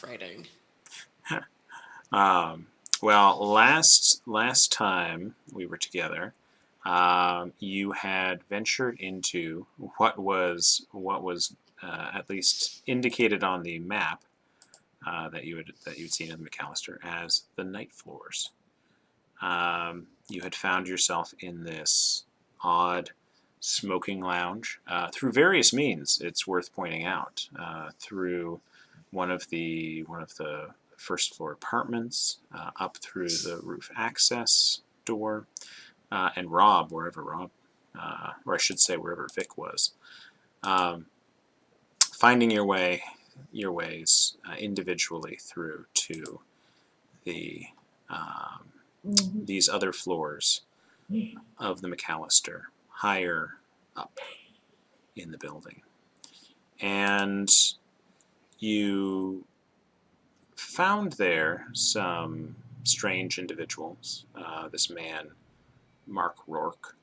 writing. Well, last time we were together, you had ventured into what was at least indicated on the map that you'd seen in McAllister as the night floors. You had found yourself in this odd smoking lounge through various means. It's worth pointing out through one of the first floor apartments, up through the roof access door, and wherever or I should say wherever Vic was, finding your ways individually through to the these other floors of the McAllister, higher up in the building. And you found there some strange individuals. This man, Mark Rourke,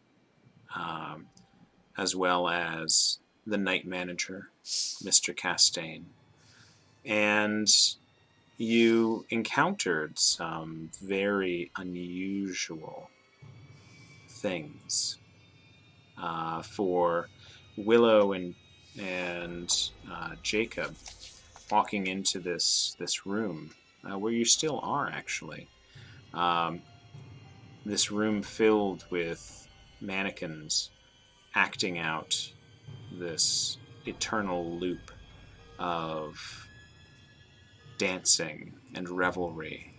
as well as the night manager, Mr. Castaigne. And you encountered some very unusual things. For Willow and Jacob walking into this room, where you still are actually. This room filled with mannequins acting out this eternal loop of dancing and revelry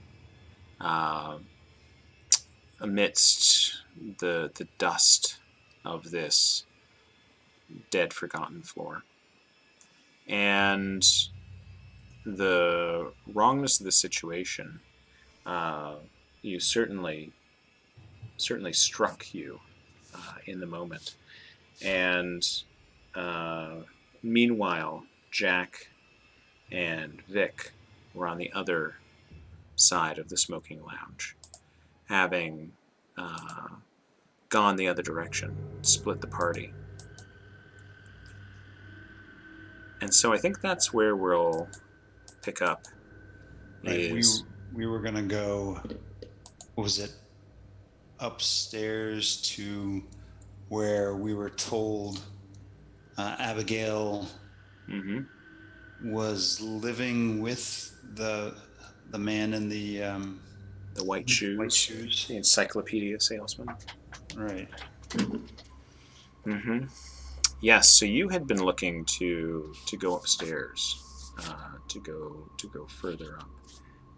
amidst the dust of this dead, forgotten floor. And the wrongness of the situation, you certainly struck you in the moment. And meanwhile, Jack and Vic were on the other side of the smoking lounge, having gone the other direction, split the party. And so I think that's where we'll pick up. Right. We were going to go, what was it, upstairs to where we were told Abigail was living with the man in the white shoes, the encyclopedia salesman. Right. Yes. So you had been looking to go upstairs, to go further up,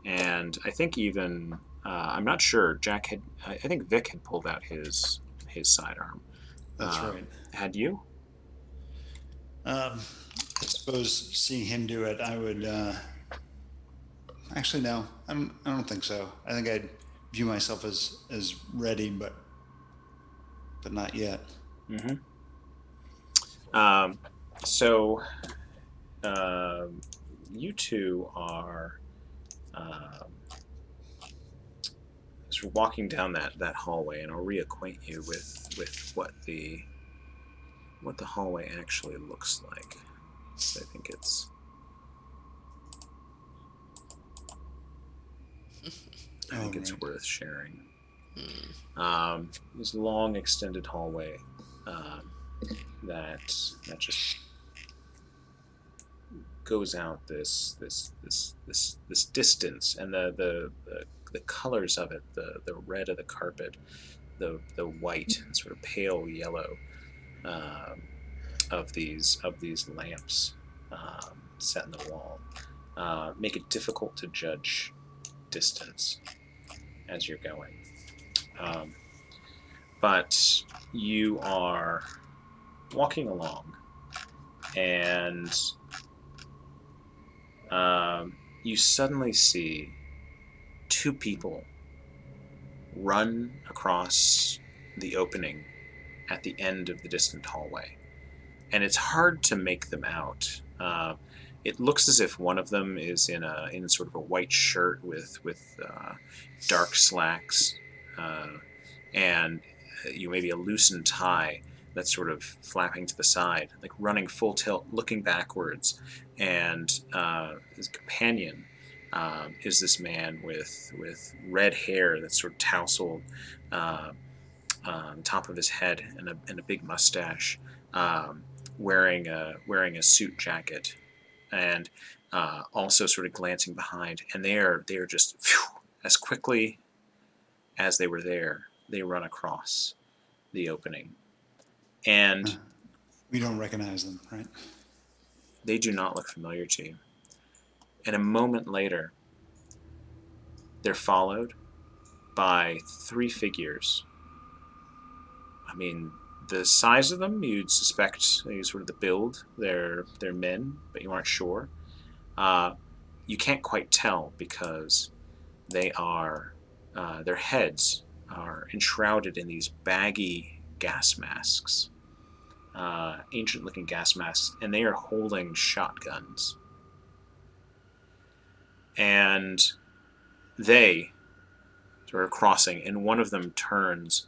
and I think even I'm not sure. Jack had. I think Vic had pulled out his sidearm. That's right. Had you? I suppose seeing him do it, I would. Actually, no. I don't think so. I think I'd view myself as ready, but not yet. So you two are sort of walking down that hallway, and I'll reacquaint you with what the hallway actually looks like. So I think it's worth sharing. This long extended hallway that just goes out this distance, and the colors of it, the red of the carpet, the white and sort of pale yellow of these lamps set in the wall make it difficult to judge distance as you're going. But you are walking along, and you suddenly see two people run across the opening at the end of the distant hallway. And it's hard to make them out. It looks as if one of them is in sort of a white shirt with dark slacks, and maybe a loosened tie that's sort of flapping to the side, like running full tilt, looking backwards, and his companion is this man with red hair that's sort of tousled uh, on top of his head and a big mustache, wearing a suit jacket, and also sort of glancing behind. And they are just as quickly as they were there, they run across the opening, and We don't recognize them, right? they do not look familiar to you. And a moment later, they're followed by three figures. I mean, the size of them, you'd suspect sort of the build. They're men, but you aren't sure. Uh, you can't quite tell because they are their heads are enshrouded in these baggy gas masks, ancient-looking gas masks, and they are holding shotguns. And they sort of crossing, and one of them turns,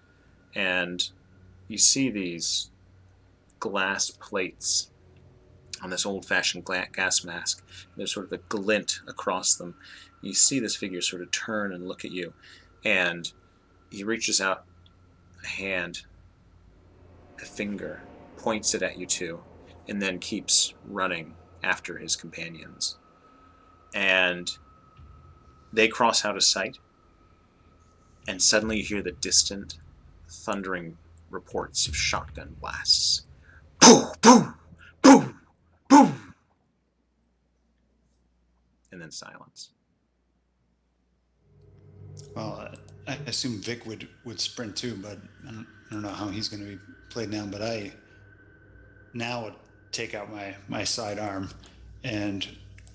and you see these glass plates on this old-fashioned gas mask. There's sort of a glint across them. You see this figure sort of turn and look at you, and he reaches out a hand, a finger, points it at you two, and then keeps running after his companions. And they cross out of sight, and suddenly you hear the distant, thundering reports of shotgun blasts. Boom, boom, boom, boom, and then silence. Well, I assume Vic would sprint too, but I don't know how he's going to be played now. But I now would take out my sidearm and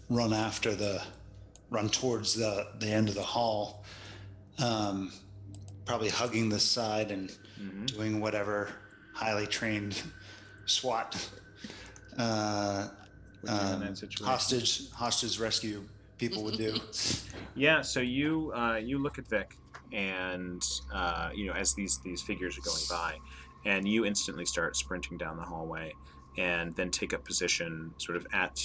run after run towards the end of the hall, probably hugging the side and doing whatever highly trained SWAT In that situation. hostage rescue people would do. Yeah, so you look at Vic, and as these figures are going by, and you instantly start sprinting down the hallway, and then take up position sort of at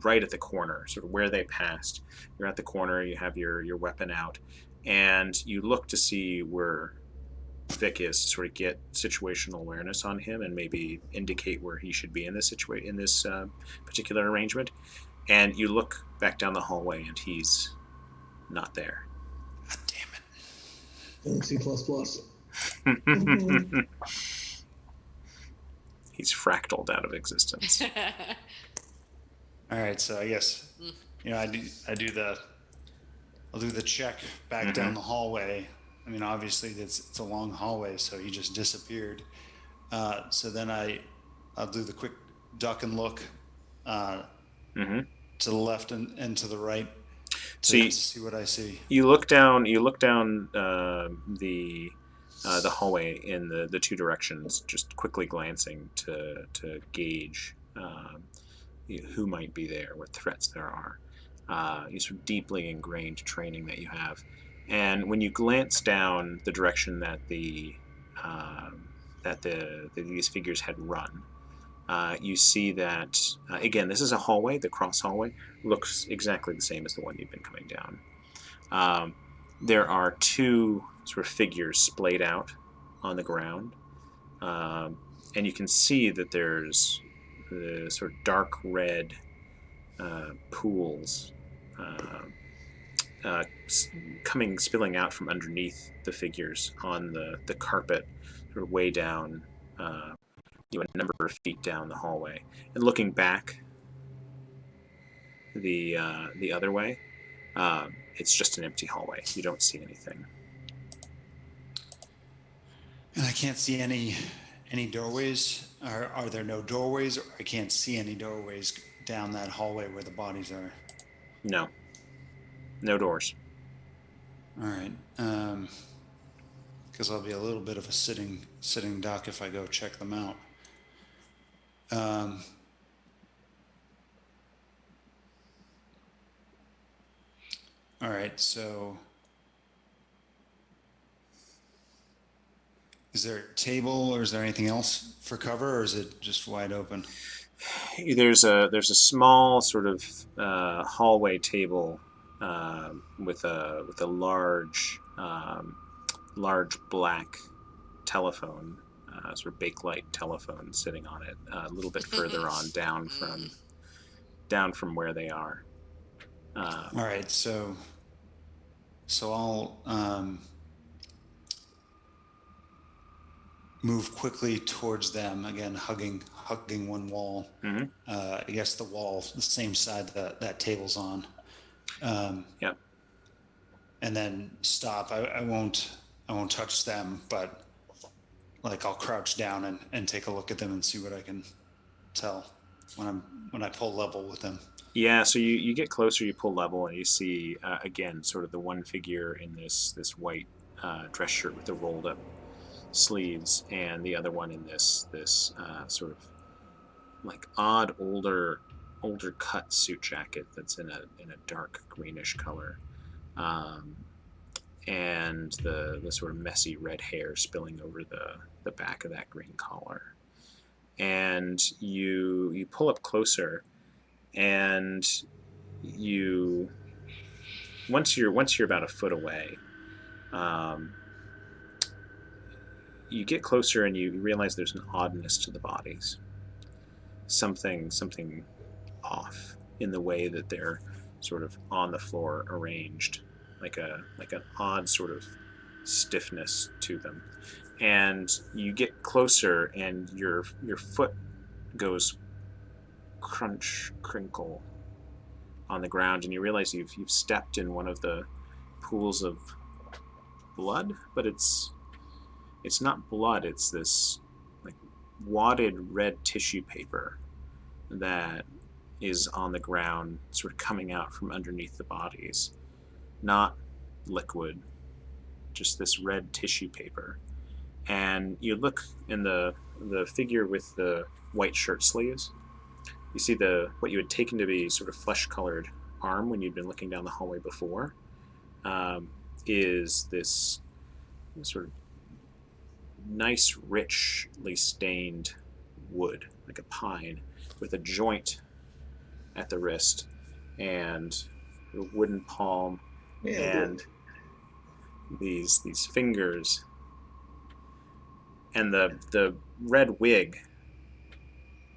right at the corner, sort of where they passed. You're at the corner. You have your weapon out, and you look to see where Vic is to sort of get situational awareness on him and maybe indicate where he should be in this particular arrangement. And you look back down the hallway, and he's not there. God damn it! And C++. He's fractaled out of existence. All right, so I guess I'll do the check back down the hallway. I mean, obviously it's a long hallway, so he just disappeared. So then I'll do the quick duck and look to the left and to the right to see what I see. You look down. The hallway in the two directions, just quickly glancing to gauge who might be there, what threats there are. You sort of deeply ingrained training that you have, and when you glance down the direction that these figures had run, you see that again, this is a hallway. The cross hallway looks exactly the same as the one you've been coming down. There are two sort of figures splayed out on the ground, and you can see that there's the sort of dark red pools spilling out from underneath the figures on the carpet, sort of way down, a number of feet down the hallway. And looking back the other way, it's just an empty hallway. You don't see anything. And I can't see any doorways. Are there no doorways? I can't see any doorways down that hallway where the bodies are. No. No doors. All right. Because I'll be a little bit of a sitting duck if I go check them out. All right. So, is there a table, or is there anything else for cover, or is it just wide open? There's a small sort of hallway table with a large large black telephone, sort of bakelite telephone sitting on it, a little bit further on down from where they are. All right, so I'll move quickly towards them again, hugging one wall. Mm-hmm. I guess the wall, the same side that table's on, Yep. and then stop. I won't touch them, but like I'll crouch down and take a look at them and see what I can tell when I pull level with them. Yeah, so you get closer, you pull level, and you see again sort of the one figure in this white dress shirt with the rolled up sleeves, and the other one in this sort of like odd older cut suit jacket that's in a dark greenish color, um, and the sort of messy red hair spilling over the back of that green collar. And you pull up closer, and you once you're about a foot away, um, you get closer and you realize there's an oddness to the bodies. Something off in the way that they're sort of on the floor arranged, like an odd sort of stiffness to them. And you get closer, and your foot goes crunch crinkle on the ground, and you realize you've stepped in one of the pools of blood, but it's not blood. It's this like wadded red tissue paper that is on the ground, sort of coming out from underneath the bodies. Not liquid, just this red tissue paper. And you look in the figure with the white shirt sleeves. You see the what you had taken to be sort of flesh-colored arm when you'd been looking down the hallway before, um, is this sort of nice, richly stained wood, like a pine, with a joint at the wrist and a wooden palm and these fingers, and the red wig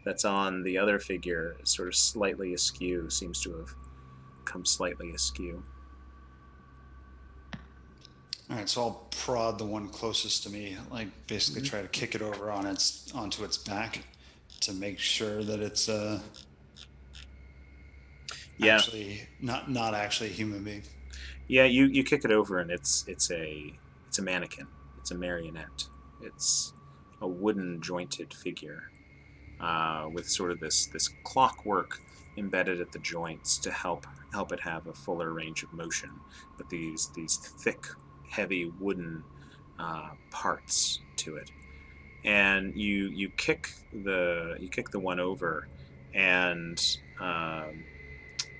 that's on the other figure is sort of slightly askew, seems to have come slightly askew. All right, so I'll prod the one closest to me, like basically Mm-hmm. try to kick it over onto its back to make sure that it's Yeah, actually not actually a human being. yeah. You kick it over, and it's a mannequin. It's a marionette. It's a wooden jointed figure with sort of this clockwork embedded at the joints to help it have a fuller range of motion. But these thick, heavy wooden parts to it, and you kick the one over, and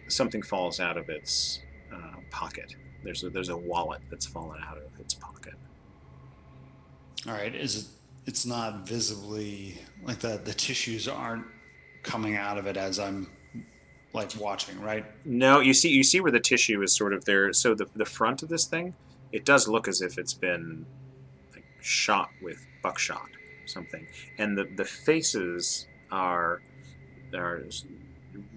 something falls out of its pocket. There's a wallet that's fallen out of its pocket. All right, it's not visibly like the tissues aren't coming out of it as I'm like watching, right? No, you see where the tissue is sort of there. So the front of this thing, it does look as if it's been like shot with buckshot or something, and the faces are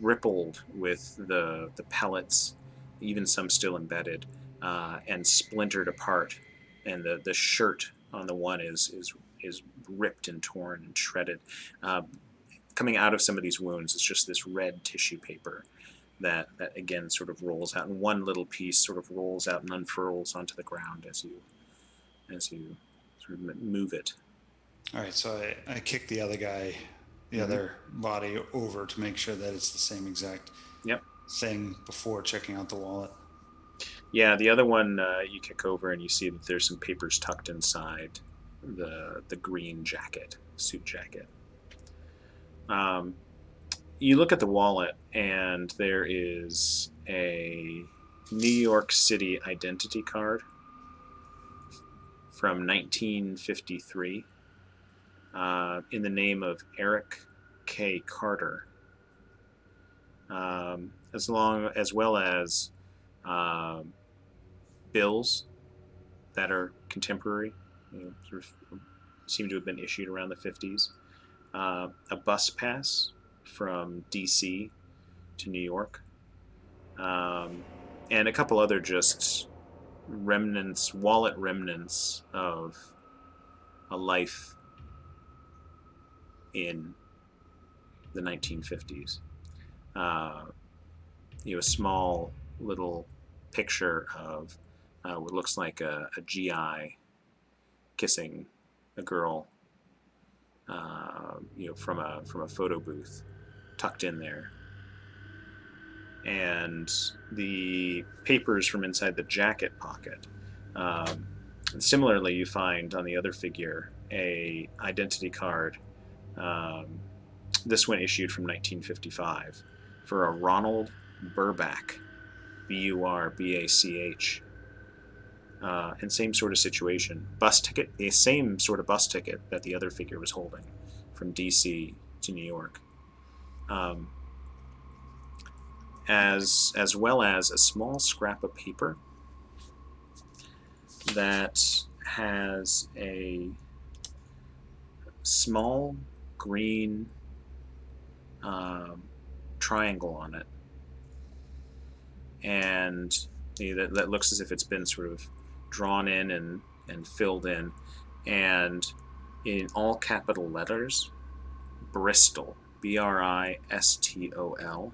rippled with the pellets, even some still embedded, and splintered apart, and the shirt on the one is ripped and torn and shredded. Uh, Coming out of some of these wounds is just this red tissue paper that again sort of rolls out, and one little piece sort of rolls out and unfurls onto the ground as you sort of move it. All right, so I kick the other guy, the Mm-hmm. other body over to make sure that it's the same exact Yep. thing before checking out the wallet. Yeah, the other one you kick over, and you see that there's some papers tucked inside the green jacket, suit jacket. Um, you look at the wallet, and there is a New York City identity card from 1953 in the name of Eric K. Carter, as well as bills that are contemporary, sort of seem to have been issued around the 50s. A bus pass from D.C. to New York, and a couple other just remnants, wallet remnants of a life in the 1950s. Uh, a small little picture of what looks like a GI kissing a girl, from a photo booth, tucked in there, and the papers from inside the jacket pocket. And similarly, you find on the other figure a identity card. Um, this one issued from 1955 for a Ronald Burbach, Burbach. And same sort of situation. Bus ticket, the same sort of bus ticket that the other figure was holding from DC to New York. Um, as well as a small scrap of paper that has a small green triangle on it, and that looks as if it's been sort of drawn in and filled in, and in all capital letters, Bristol, Bristol.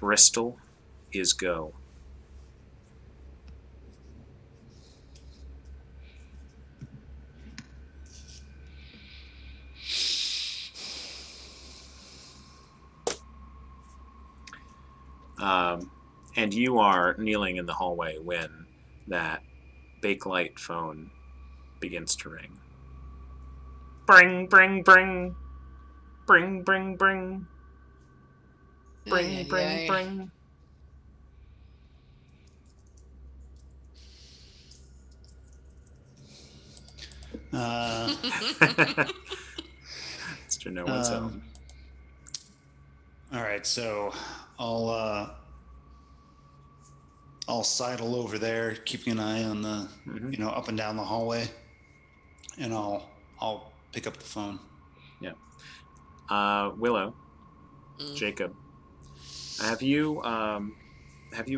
Bristol is go. And you are kneeling in the hallway when that Bakelite phone begins to ring. Bring, bring, bring. Bring, bring, bring. Bring, Ay, ay, bring, ay. bring. Mr. No One's Home. All right, so I'll sidle over there, keeping an eye on the up and down the hallway, and I'll pick up the phone. Yeah. Willow, Jacob, have you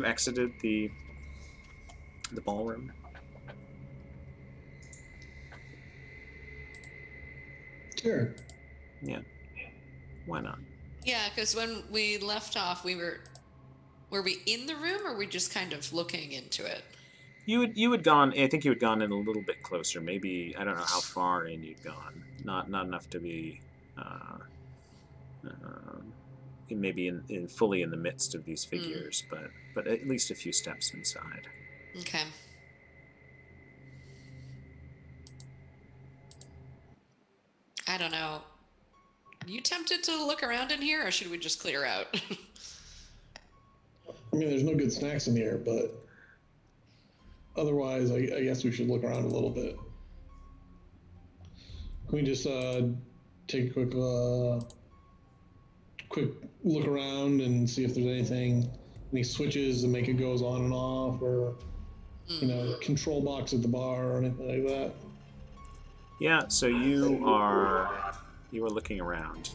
exited the ballroom? Sure. Yeah. Why not? Yeah, because when we left off, were we in the room, or were we just kind of looking into it? You had gone. I think you had gone in a little bit closer. Maybe I don't know how far in you'd gone. Not enough to be. Maybe in fully in the midst of these figures, but at least a few steps inside. Okay. I don't know. You tempted to look around in here, or should we just clear out? I mean, there's no good snacks in here, but otherwise, I guess we should look around a little bit. Can we just take a quick look around and see if there's any switches that make it goes on and off, or control box at the bar or anything like that? Yeah. So you are looking around,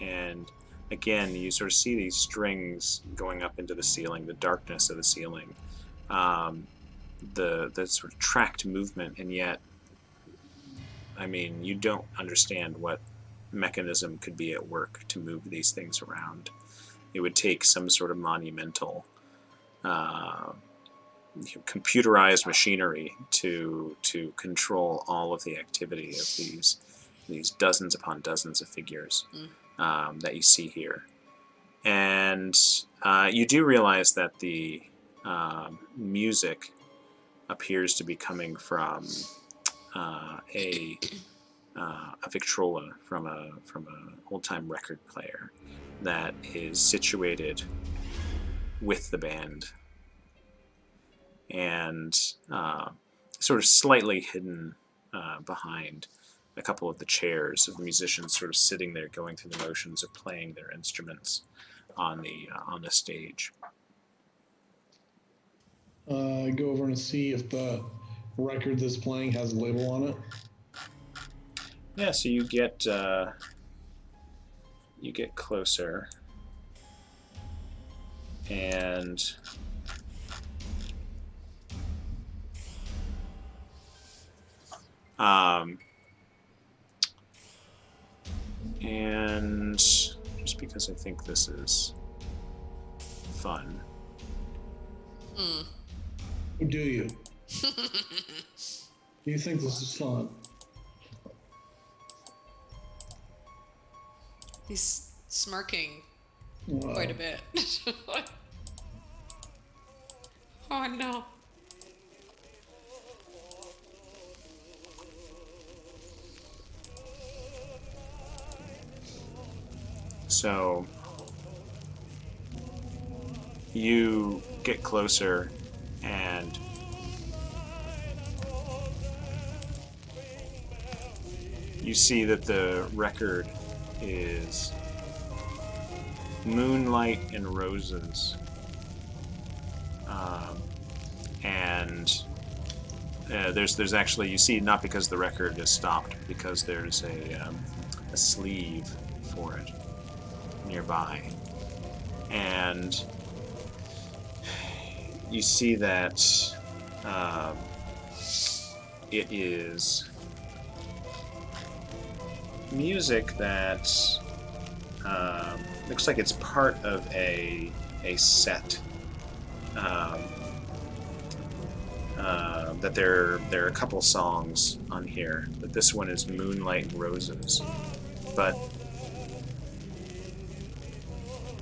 and again, you sort of see these strings going up into the ceiling, the darkness of the ceiling, the sort of tracked movement, and yet, I mean, you don't understand what mechanism could be at work to move these things around. It would take some sort of monumental computerized machinery to control all of the activity of these dozens upon dozens of figures that you see here. And you do realize that the music appears to be coming from a Victrola, from a old time record player that is situated with the band, and sort of slightly hidden behind a couple of the chairs of the musicians, sort of sitting there going through the motions of playing their instruments. on the stage. Go over and see if the record that's playing has a label on it. Yeah, so you get closer, and and just because I think this is fun. Who do you? Do you think this is fun? He's smirking Well, quite a bit. Oh no. So you get closer, and you see that the record is Moonlight and Roses. And there's actually, you see, not because the record is stopped, because there's a sleeve for it nearby. And you see that it is music that looks like it's part of a set. That there are a couple songs on here, but this one is Moonlight and Roses. But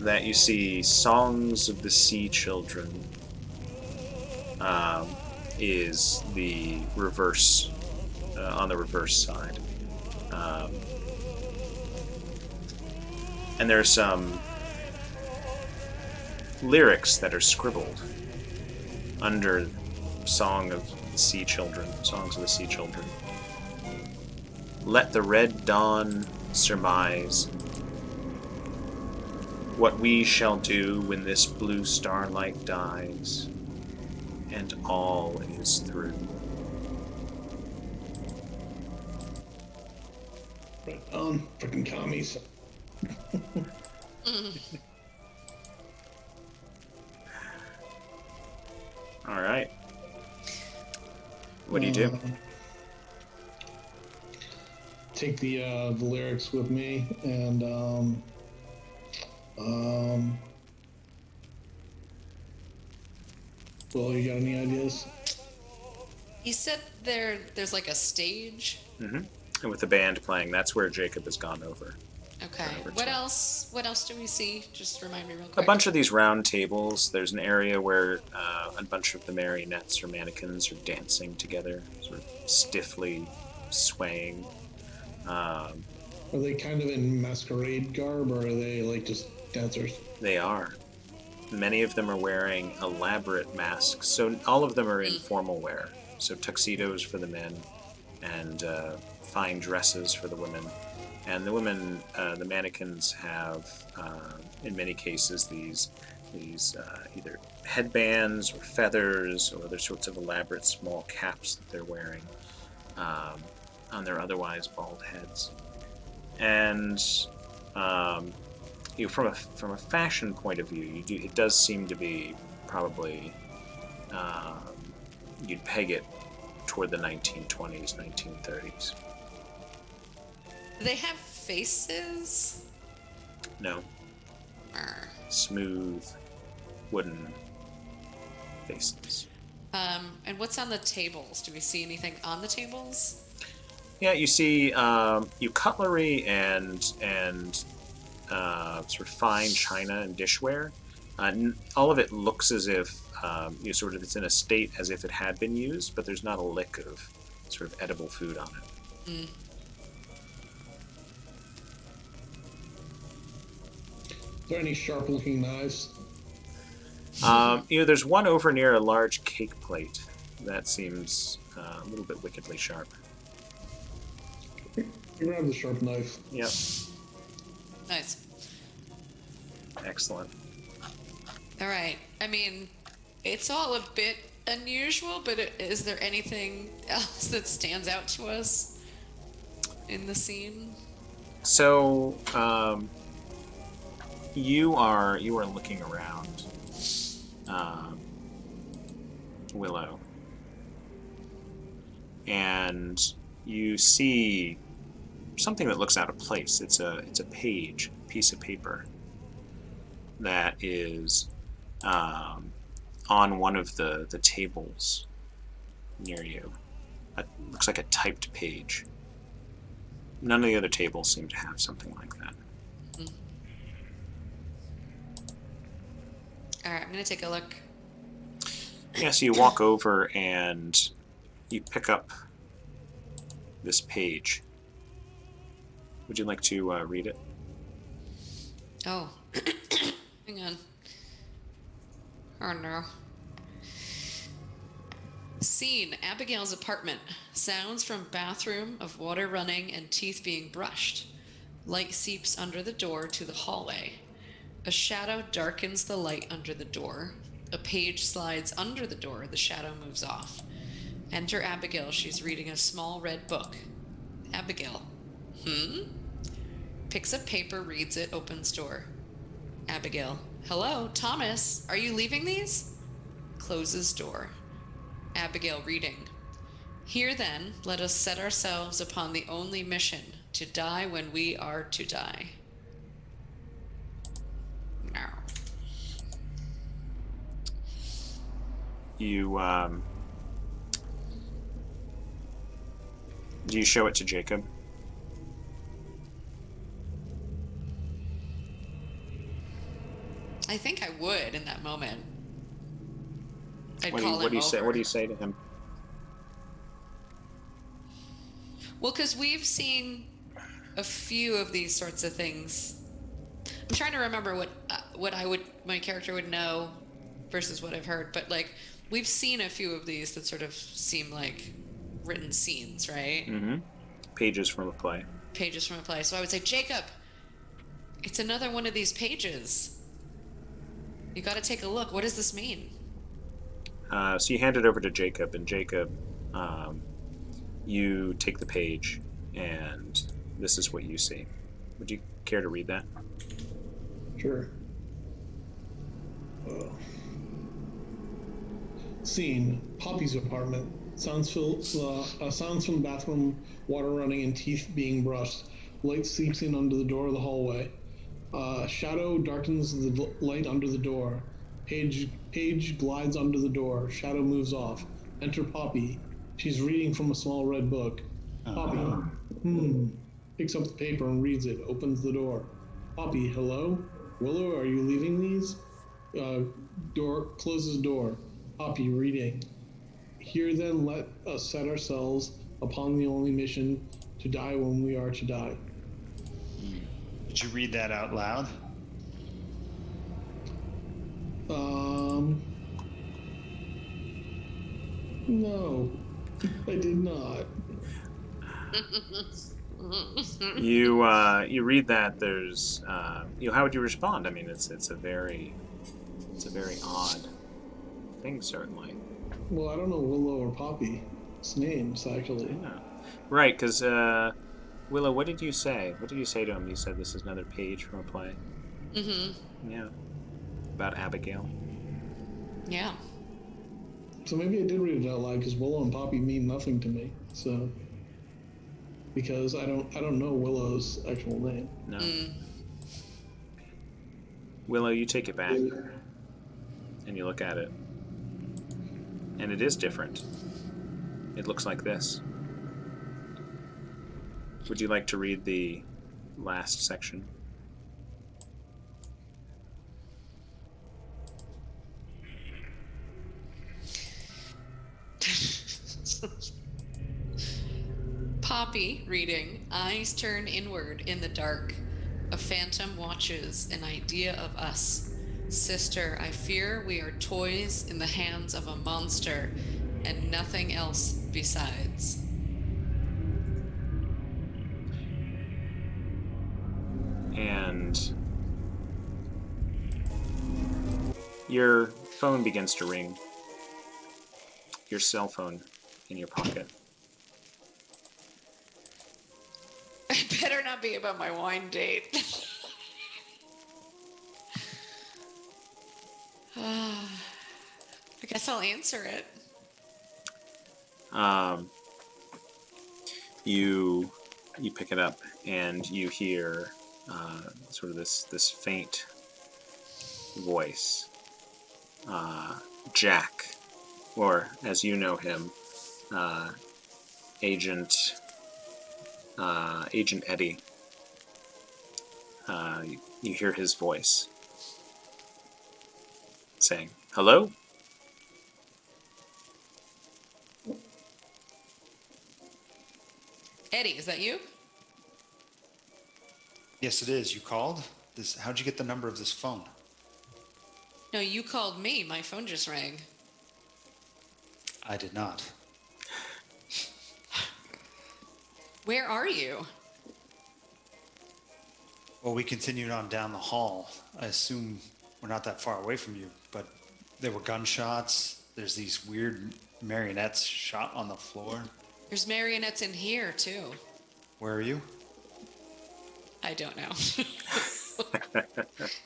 that you see Songs of the Sea Children is the reverse, on the reverse side. And there are some lyrics that are scribbled under Songs of the Sea Children. Let the red dawn surmise what we shall do when this blue starlight dies and all is through. right on, freaking commies. All right. What do you do? Take the lyrics with me, and well, you got any ideas? He said there's like a stage. Mm-hmm. And with the band playing, that's where Jacob has gone over. Okay. Over What to- else? What else do we see? Just remind me real A quick. bunch of these round tables. There's an area where a bunch of the marionettes or mannequins are dancing together, sort of stiffly swaying. Are they kind of in masquerade garb, or are they like just dancers? They are. Many of them are wearing elaborate masks, so all of them are in formal wear. So tuxedos for the men, and fine dresses for the women. And the women, the mannequins have, in many cases, these either headbands or feathers or other sorts of elaborate small caps that they're wearing on their otherwise bald heads. And from a fashion point of view, it does seem to be probably you'd peg it toward the 1920s, 1930s. Do they have faces? No. Or, Smooth, wooden faces. and what's on the tables? Do we see anything on the tables? Yeah, you see cutlery and sort of fine china and dishware. All of it looks as if it's in a state as if it had been used, but there's not a lick of sort of edible food on it. Mm. Are there any sharp-looking knives? There's one over near a large cake plate that seems a little bit wickedly sharp. You grab the sharp knife. Yep. Nice. Excellent. All right. I mean, it's all a bit unusual, but is there anything else that stands out to us in the scene? So, you are looking around, Willow, and you see something that looks out of place. It's a piece of paper that is on one of the tables near you. It looks like a typed page. None of the other tables seem to have something like that. All right, I'm going to take a look. Yeah, so you walk over and you pick up this page. Would you like to read it? Oh, hang on. Oh no. Scene, Abigail's apartment. Sounds from bathroom of water running and teeth being brushed. Light seeps under the door to the hallway. A shadow darkens the light under the door. A page slides under the door. The shadow moves off. Enter Abigail. She's reading a small red book. Abigail. Picks up paper, reads it, opens door. Abigail. Hello, Thomas. Are you leaving these? Closes door. Abigail reading. Here then, let us set ourselves upon the only mission, to die when we are to die. No. You, do you show it to Jacob? I think I would in that moment. I'd What call him do you say? over. What do you say to him? Well, because we've seen a few of these sorts of things. I'm trying to remember what my character would know versus what I've heard, but like we've seen a few of these that sort of seem like written scenes, right? Mm-hmm. Pages from a play. Pages from a play. So I would say, Jacob, it's another one of these pages. You got to take a look. What does this mean? So you hand it over to Jacob, and Jacob, you take the page, and this is what you see. Would you care to read that? Sure. Scene, Poppy's apartment. Sounds from the bathroom, water running and teeth being brushed. Light seeps in under the door of the hallway. Shadow darkens the light under the door. Page glides under the door. Shadow moves off. Enter Poppy. She's reading from a small red book. Poppy. Picks up the paper and reads it. Opens the door. Poppy, hello? Willow, are you leaving these? Door closes door. Poppy reading. Here then let us set ourselves upon the only mission, to die when we are to die. Did you read that out loud? No, I did not. You read that. There's how would you respond? I mean, it's a very odd thing, certainly. Well, I don't know Willow or Poppy's names, actually. Yeah. Right, because Willow, what did you say? What did you say to him? You said this is another page from a play. Mm-hmm. Yeah. About Abigail. Yeah. So maybe I did read it out loud, because Willow and Poppy mean nothing to me. So, because I don't know Willow's actual name. No. Willow, you take it back, and you look at it, and it is different. It looks like this. Would you like to read the last section? Poppy reading. Eyes turn inward in the dark. A phantom watches, an idea of us. Sister, I fear we are toys in the hands of a monster and nothing else besides. And Your phone begins to ring. Your cell phone in your pocket. It better not be about my wine date. I guess I'll answer it. You pick it up and you hear sort of this faint voice. Jack, or as you know him, Agent Eddie. You hear his voice saying, "Hello?" Eddie, is that you? Yes, it is. You called? How'd you get the number of this phone? No, you called me. My phone just rang. I did not. Where are you? Well, we continued on down the hall. I assume we're not that far away from you, but there were gunshots. There's these weird marionettes shot on the floor. There's marionettes in here, too. Where are you? I don't know.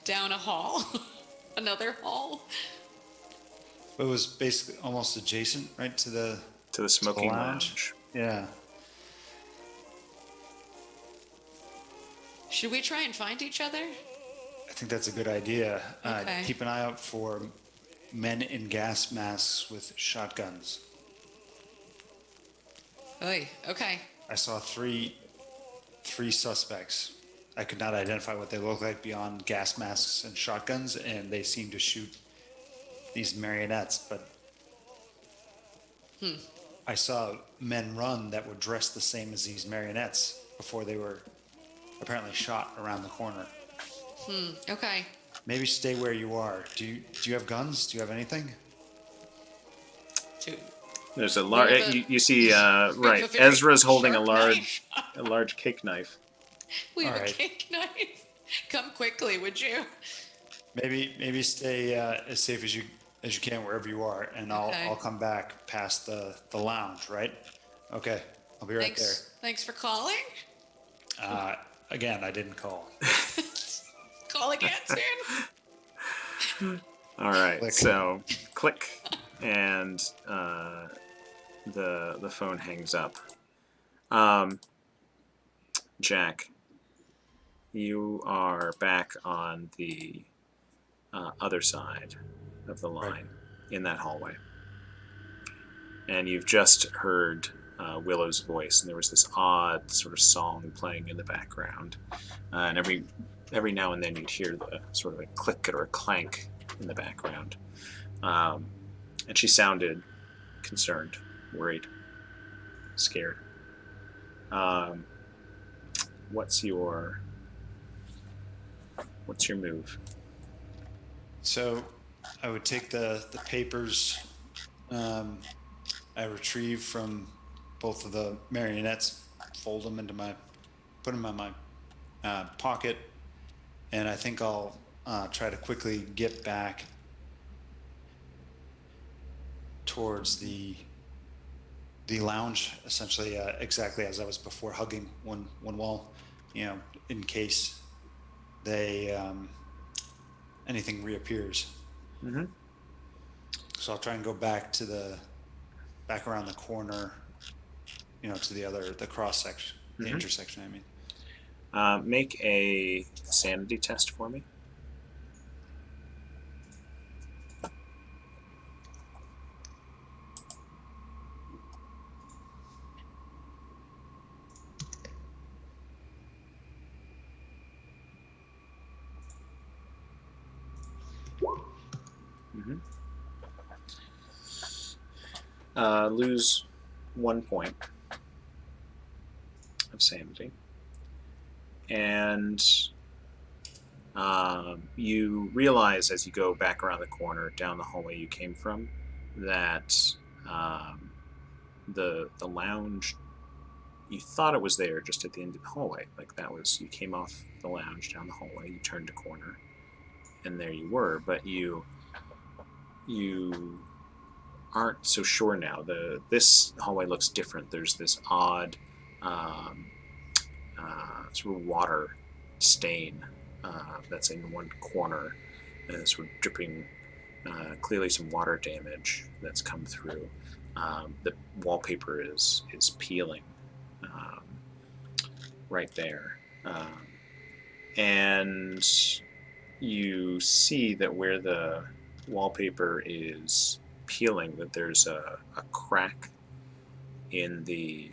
Down a hall. Another hall. It was basically almost adjacent, right, to the Smoking lounge. Yeah. Should we try and find each other? I think that's a good idea. Okay. Keep an eye out for men in gas masks with shotguns. Oy, okay. I saw three suspects. I could not identify what they looked like beyond gas masks and shotguns, and they seemed to shoot these marionettes, but I saw men run that were dressed the same as these marionettes before they were apparently shot around the corner. Okay. Maybe stay where you are. Do you have guns? Do you have anything? Two. There's a large. have a- You see, right? have a very Ezra's holding a sharp large cake knife. We have All a right. cake knife. Come quickly, would you? Maybe stay as safe as you can wherever you are, and Okay. I'll come back past the lounge. Right? Okay. I'll be right Thanks for calling. there. Again, I didn't call. Call again soon. All right. Click. So click, and the phone hangs up. Jack, you are back on the other side of the line in that hallway. And you've just heard Willow's voice, and there was this odd sort of song playing in the background. And every now and then you'd hear the sort of a click or a clank in the background. And she sounded concerned, worried, scared. What's your move? So I would take the papers I retrieved from both of the marionettes, put them in my pocket, and I think I'll try to quickly get back towards the lounge, essentially exactly as I was before, hugging one wall, in case they anything reappears. Mm-hmm. So I'll try and go back around the corner, to the cross section, the intersection. I mean, Make a sanity test for me. Lose 1 point of sanity, and you realize as you go back around the corner down the hallway you came from that the lounge, you thought it was there just at the end of the hallway, like that was, you came off the lounge down the hallway, you turned a corner, and there you were, but you you aren't so sure now. This hallway looks different. There's this odd sort of water stain that's in one corner, sort of dripping. Clearly, some water damage that's come through. The wallpaper is peeling right there, and you see that where the wallpaper is peeling, that there's a crack in the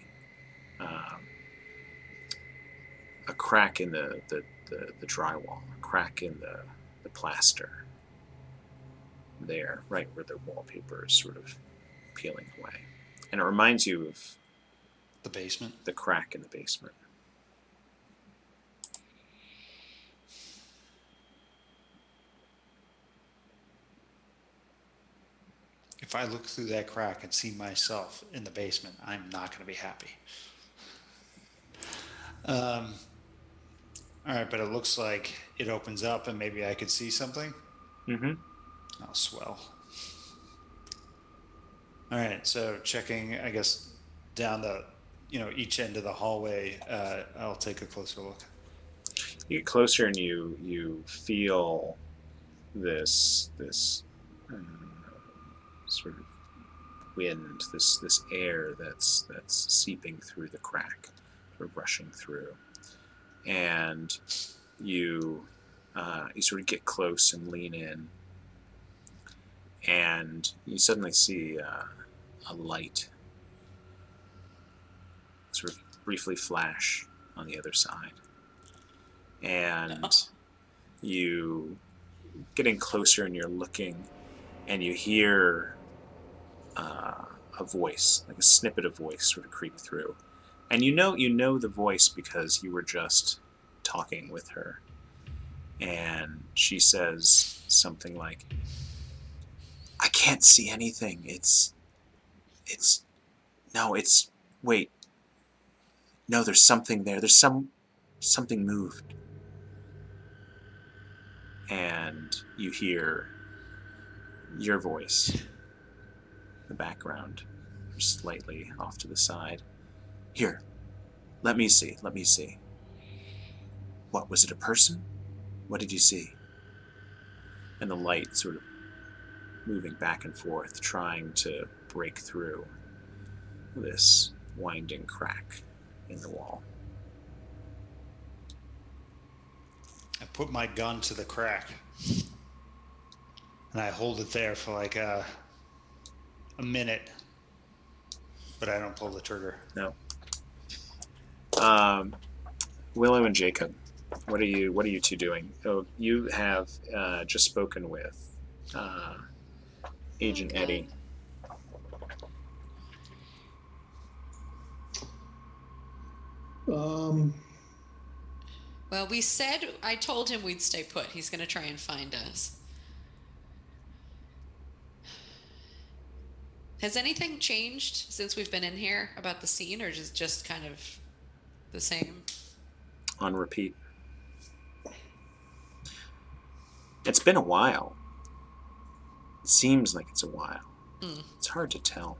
the drywall, a crack in the plaster there, right where the wallpaper is sort of peeling away. And it reminds you of The basement. the crack in the basement. If I look through that crack and see myself in the basement, I'm not going to be happy. All right, but it looks like it opens up and maybe I could see something. Mm-hmm. Oh, swell. All right, so checking, I guess, down the, each end of the hallway, I'll take a closer look. You get closer and you feel this sort of wind, this air that's seeping through the crack, sort of rushing through, and you sort of get close and lean in, and you suddenly see a light sort of briefly flash on the other side, and you getting closer and you're looking, and you hear a voice, like a snippet of voice, sort of creep through, and you know the voice because you were just talking with her, and she says something like, "I can't see anything. Wait, no, there's something there. There's something moved." And you hear your voice in the background, slightly off to the side. "Here, let me see. What, was it a person? What did you see?" And the light sort of moving back and forth, trying to break through this winding crack in the wall. I put my gun to the crack and I hold it there for like a minute, but I don't pull the trigger. No. Willow and Jacob, what are you two doing? Oh, you have just spoken with Agent Eddie. Well, I told him we'd stay put. He's going to try and find us. Has anything changed since we've been in here about the scene, or is it just kind of the same? On repeat. It's been a while. It seems like it's a while. It's hard to tell.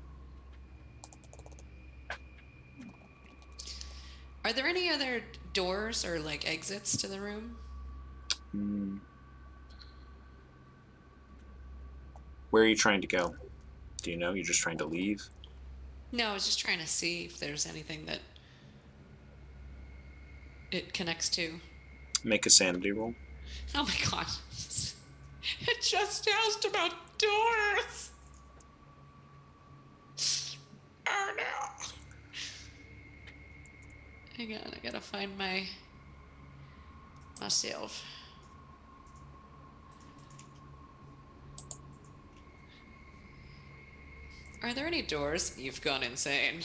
Are there any other doors or like exits to the room? Where are you trying to go? Do you know? You're just trying to leave? No, I was just trying to see if there's anything that it connects to. Make a sanity roll. Oh my god. It just asked about doors. Oh no. Hang on, I gotta find myself. Are there any doors? You've gone insane.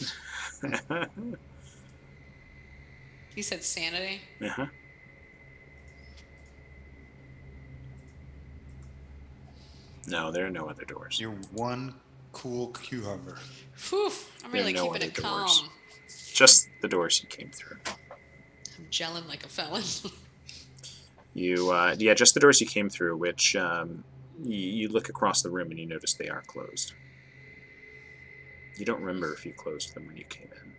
He said sanity? Uh-huh. No, there are no other doors. You're one cool cucumber. Whew, I'm really There are no keeping other it calm. doors. Just the doors you came through. I'm gelling like a felon. You, just the doors you came through, which You look across the room and you notice they are closed. You don't remember if you closed them when you came in.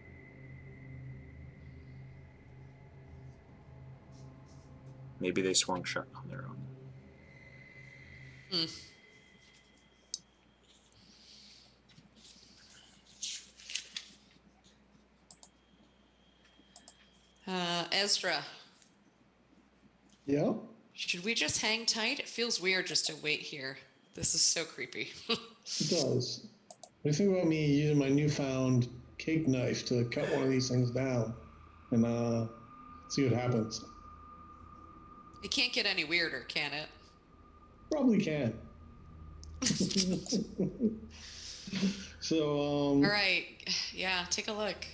Maybe they swung shut on their own. Ezra, Yeah. should we just hang tight? It feels weird just to wait here. This is so creepy. It does. What do you think about me using my newfound cake knife to cut one of these things down and see what happens? It can't get any weirder, can it? Probably can. So, All right. Yeah, take a look.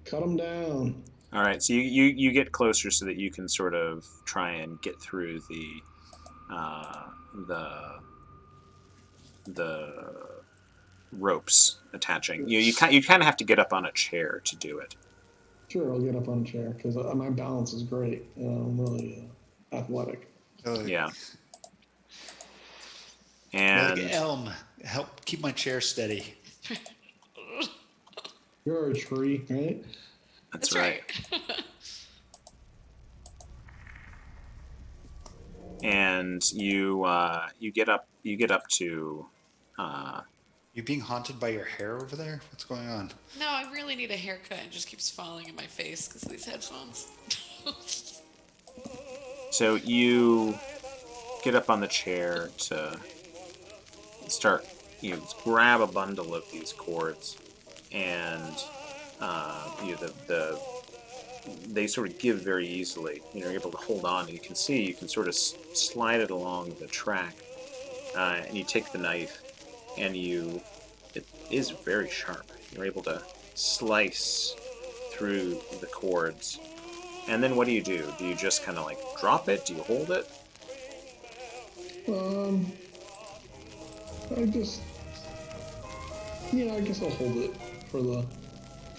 cut them down. All right, so you get closer so that you can sort of try and get through the ropes attaching. You kind of have to get up on a chair to do it. Sure, I'll get up on a chair because my balance is great. I'm really athletic. Yeah. Like And Elm, help keep my chair steady. You're a tree, right? that's right. And you get up to You being haunted by your hair over there? What's going on? No, I really need a haircut. It just keeps falling in my face because of these headphones. so you get up on the chair to start. You grab a bundle of these cords, and they sort of give very easily. You're able to hold on, and you can sort of slide it along the track, and you take the knife, and it is very sharp. You're able to slice through the cords, and then what do? Do you just kind of like drop it? Do you hold it? I guess I'll hold it for the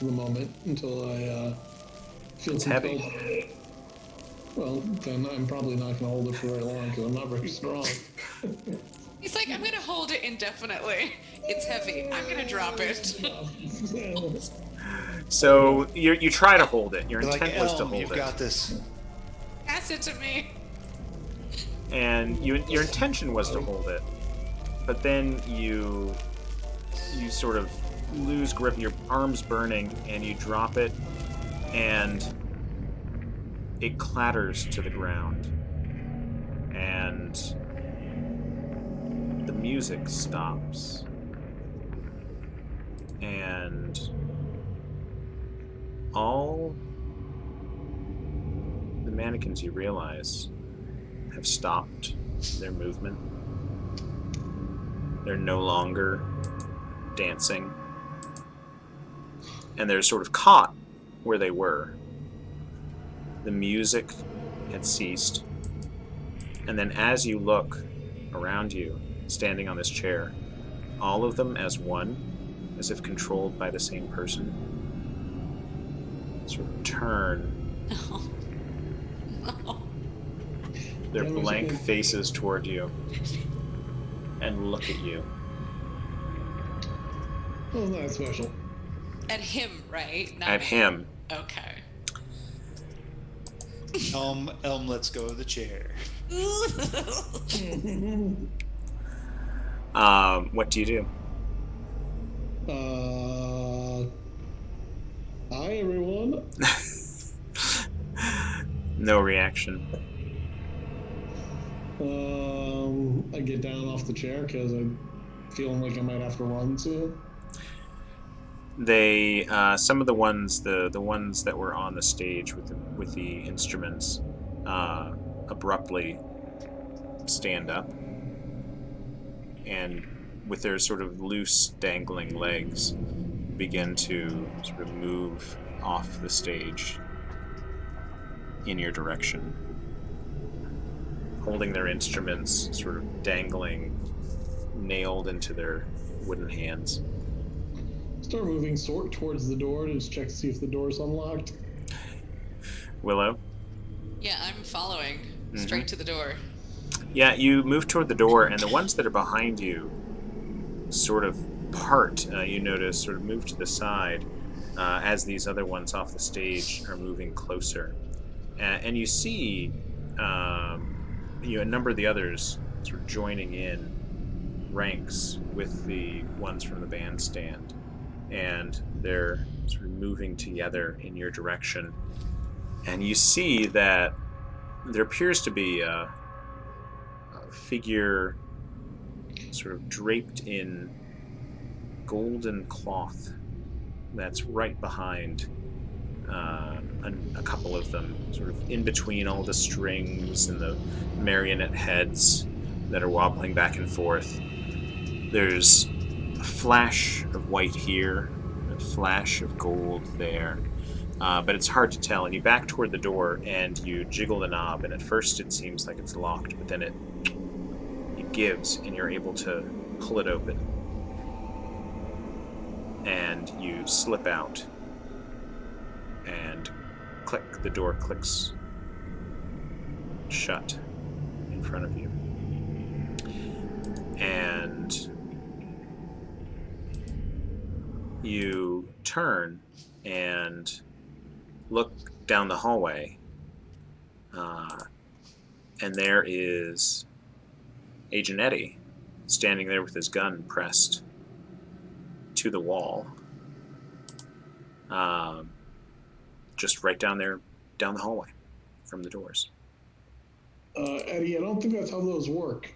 moment until I feel It's compelled. heavy. Well, then I'm probably not going to hold it for very long because I'm not very strong. He's like, I'm going to hold it indefinitely. It's heavy. I'm going to drop it. So you try to hold it. Your You're intent like was to Elm, hold you've it, got this. Pass it to me. and your intention was to hold it, but then you sort of lose grip. Your arm's burning, and you drop it, and it clatters to the ground, and the music stops, and all the mannequins, you realize, have stopped their movement. They're no longer dancing, and they're sort of caught where they were. The music had ceased, and then as you look around you, standing on this chair, all of them as one, as if controlled by the same person, sort of turn their blank faces toward you and look at you. Oh, that's special. At him, right? Not At me. him. Okay. Elm, let's go of the chair. What do you do? Hi, everyone. No reaction. I get down off the chair because I'm feeling like I might have to run soon. They some of the ones that were on the stage with the instruments abruptly stand up, and with their sort of loose dangling legs begin to sort of move off the stage in your direction, holding their instruments sort of dangling, nailed into their wooden hands. Start moving towards the door to just check to see if the door's unlocked. Willow? Yeah, I'm following straight to the door. Yeah, you move toward the door, and the ones that are behind you sort of part. You notice sort of move to the side as these other ones off the stage are moving closer, and you see a number of the others sort of joining in ranks with the ones from the bandstand, and they're sort of moving together in your direction. And you see that there appears to be a figure sort of draped in golden cloth that's right behind a couple of them, sort of in between all the strings and the marionette heads that are wobbling back and forth. There's a flash of white here, a flash of gold there, but it's hard to tell. And you back toward the door and you jiggle the knob, and at first it seems like it's locked, but then it gives, and you're able to pull it open. And you slip out, and click, the door clicks shut in front of you. And you turn and look down the hallway, and there is Agent Eddie standing there with his gun pressed to the wall, just right down there, down the hallway from the doors. Eddie, I don't think that's how those work.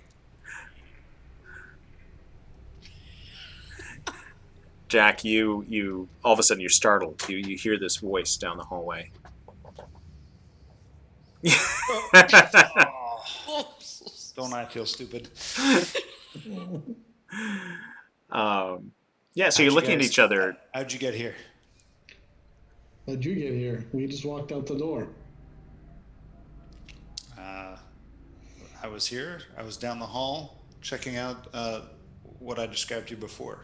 Jack, you all of a sudden you're startled. You hear this voice down the hallway. Oh, don't I feel stupid? Yeah, so you're looking at each other. How'd you get here? How'd you get here? We just walked out the door. I was here. I was down the hall checking out what I described to you before.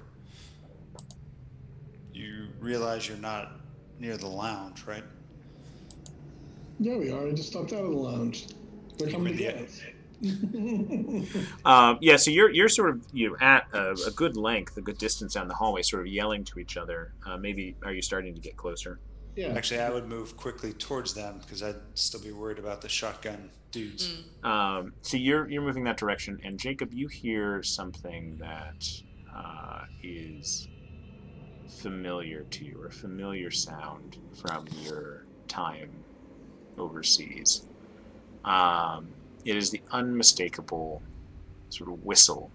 You realize you're not near the lounge, right? Yeah, we are. I just stepped out of the lounge. They're coming to get us. Yeah, so you're sort of at a good length, a good distance down the hallway, sort of yelling to each other. Maybe are you starting to get closer? Yeah. Actually, I would move quickly towards them because I'd still be worried about the shotgun dudes. So you're moving that direction, and Jacob, you hear something that is familiar to you, or a familiar sound from your time overseas. It is the unmistakable sort of whistle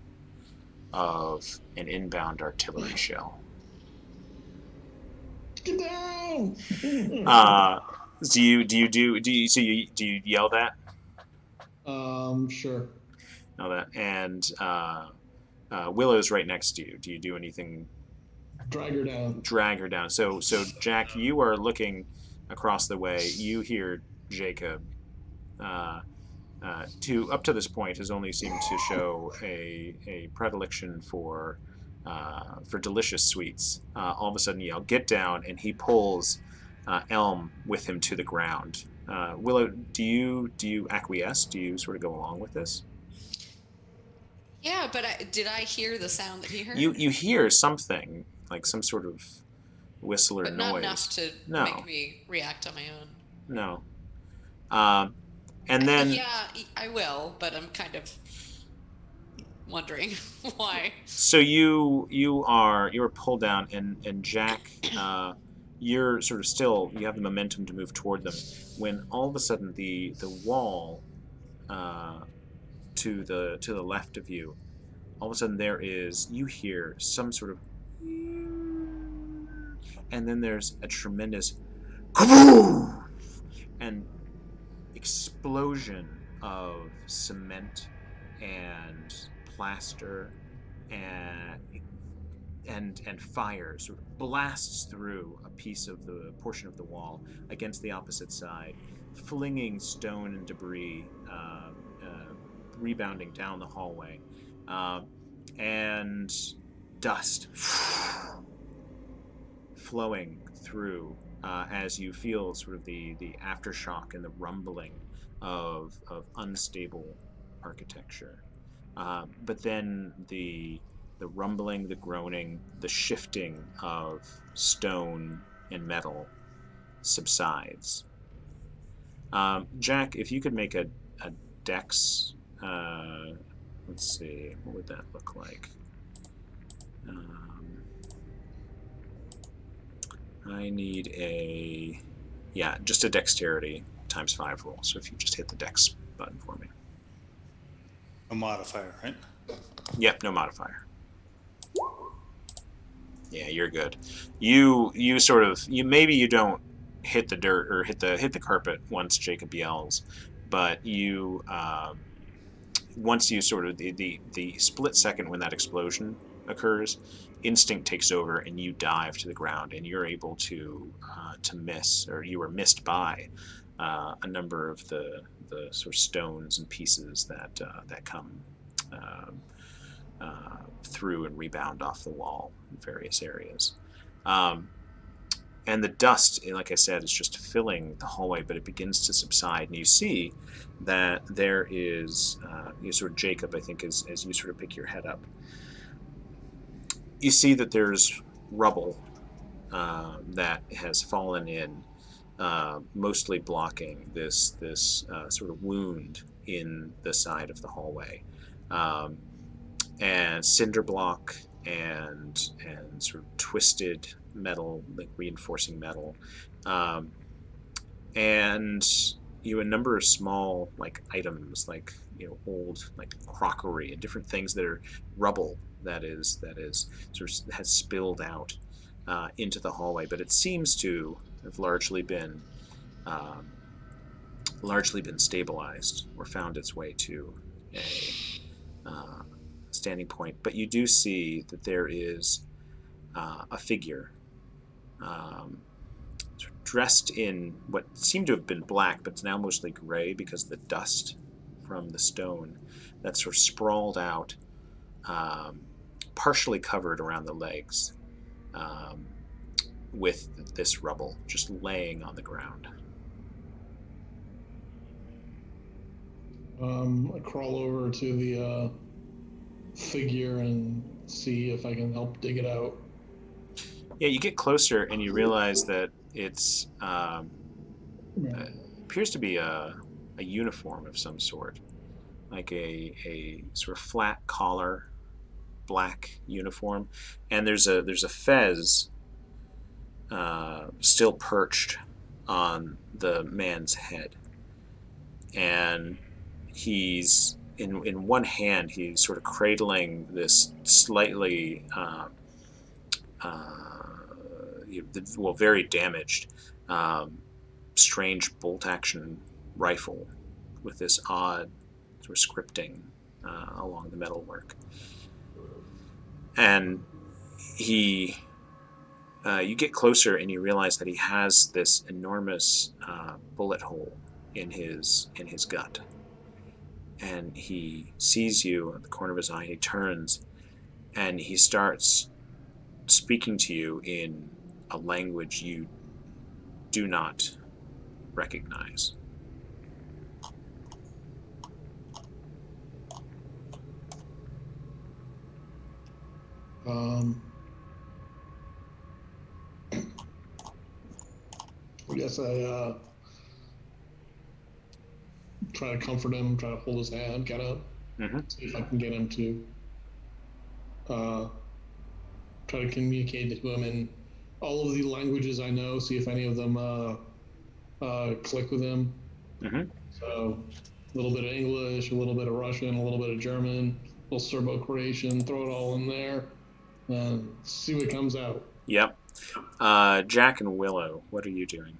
of an inbound artillery shell. Get down! Do you yell that? Sure. Know that, and Willow's right next to you. Do you do anything? Drag her down. Drag her down. So Jack, you are looking across the way. You hear Jacob. Up to this point, has only seemed to show a predilection for delicious sweets. All of a sudden, yell, "Get down!" and he pulls Elm with him to the ground. Willow, do you acquiesce? Do you sort of go along with this? Yeah, but did I hear the sound that he heard? You hear something like some sort of whistle or but noise. Not enough to make me react on my own. No. And then yeah, I will, but I'm kind of wondering why. So you're pulled down, and Jack, you're sort of still, you have the momentum to move toward them, when all of a sudden the wall to the left of you, all of a sudden you hear some sort of, and then there's a tremendous kaboom and explosion of cement and plaster and fire sort of blasts through a piece of the portion of the wall against the opposite side, flinging stone and debris, rebounding down the hallway, and dust flowing through as you feel sort of the aftershock and the rumbling of unstable architecture. But then the rumbling, the groaning, the shifting of stone and metal subsides. Jack, if you could make a dex, let's see, what would that look like? I need just a dexterity times 5 roll. So if you just hit the dex button for me. A modifier, right? Yep, no modifier. Yeah, you're good. You maybe you don't hit the dirt or hit the carpet once Jacob yells, but you once you sort of the split second when that explosion occurs, instinct takes over and you dive to the ground and you're able to miss, or you were missed by a number of the sort of stones and pieces that come through and rebound off the wall in various areas. And the dust, like I said, is just filling the hallway, but it begins to subside. And you see that there is, you sort of, Jacob, I think, as you sort of pick your head up, you see that there's rubble that has fallen in, mostly blocking this sort of wound in the side of the hallway. And cinder block and sort of twisted metal, like reinforcing metal, and a number of small like items, like old like crockery and different things that are rubble that is sort of has spilled out into the hallway, but it seems to have largely been stabilized or found its way to a standing point. But you do see that there is a figure dressed in what seemed to have been black, but it's now mostly gray because of the dust from the stone that's sort of sprawled out, partially covered around the legs, with this rubble just laying on the ground. I crawl over to the figure and see if I can help dig it out. Yeah, you get closer and you realize that it's appears to be a uniform of some sort, like a sort of flat collar, black uniform, and there's a fez still perched on the man's head, and he's in one hand he's sort of cradling this slightly very damaged strange bolt action rifle with this odd sort of scripting along the metalwork. And you get closer and you realize that he has this enormous bullet hole in his gut. And he sees you at the corner of his eye. He turns and he starts speaking to you in a language you do not recognize. I guess I try to comfort him, try to hold his hand, kind of see if I can get him to try to communicate to him in all of the languages I know, see if any of them click with him. So a little bit of English, a little bit of Russian, a little bit of German, a little Serbo-Croatian, throw it all in there and see what comes out. Yep. Jack and Willow, what are you doing?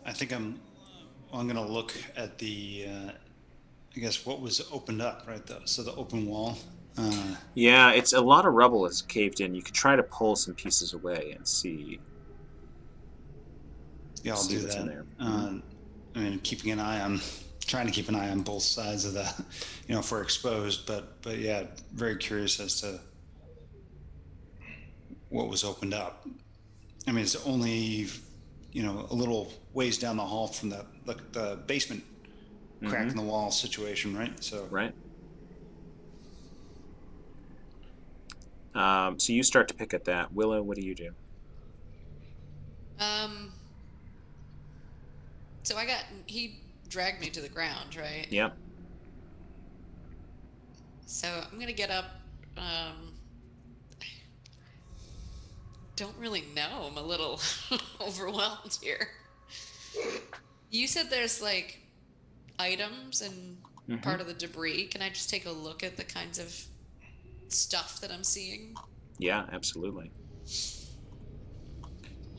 I think I'm going to look at the, I guess what was opened up, right? So the open wall. Yeah, it's a lot of rubble is caved in. You could try to pull some pieces away and see. Yeah, I'll do that. In there. I mean, trying to keep an eye on both sides of the, if we're exposed, but yeah, very curious as to what was opened up. I mean, it's only a little ways down the hall from the basement crack in the wall situation, right? So Right. So you start to pick at that. Willow, what do you do? So he dragged me to the ground, right? Yep. So I'm gonna get up. Don't really know. I'm a little overwhelmed here. You said there's like items and part of the debris. Can I just take a look at the kinds of stuff that I'm seeing? Yeah, absolutely.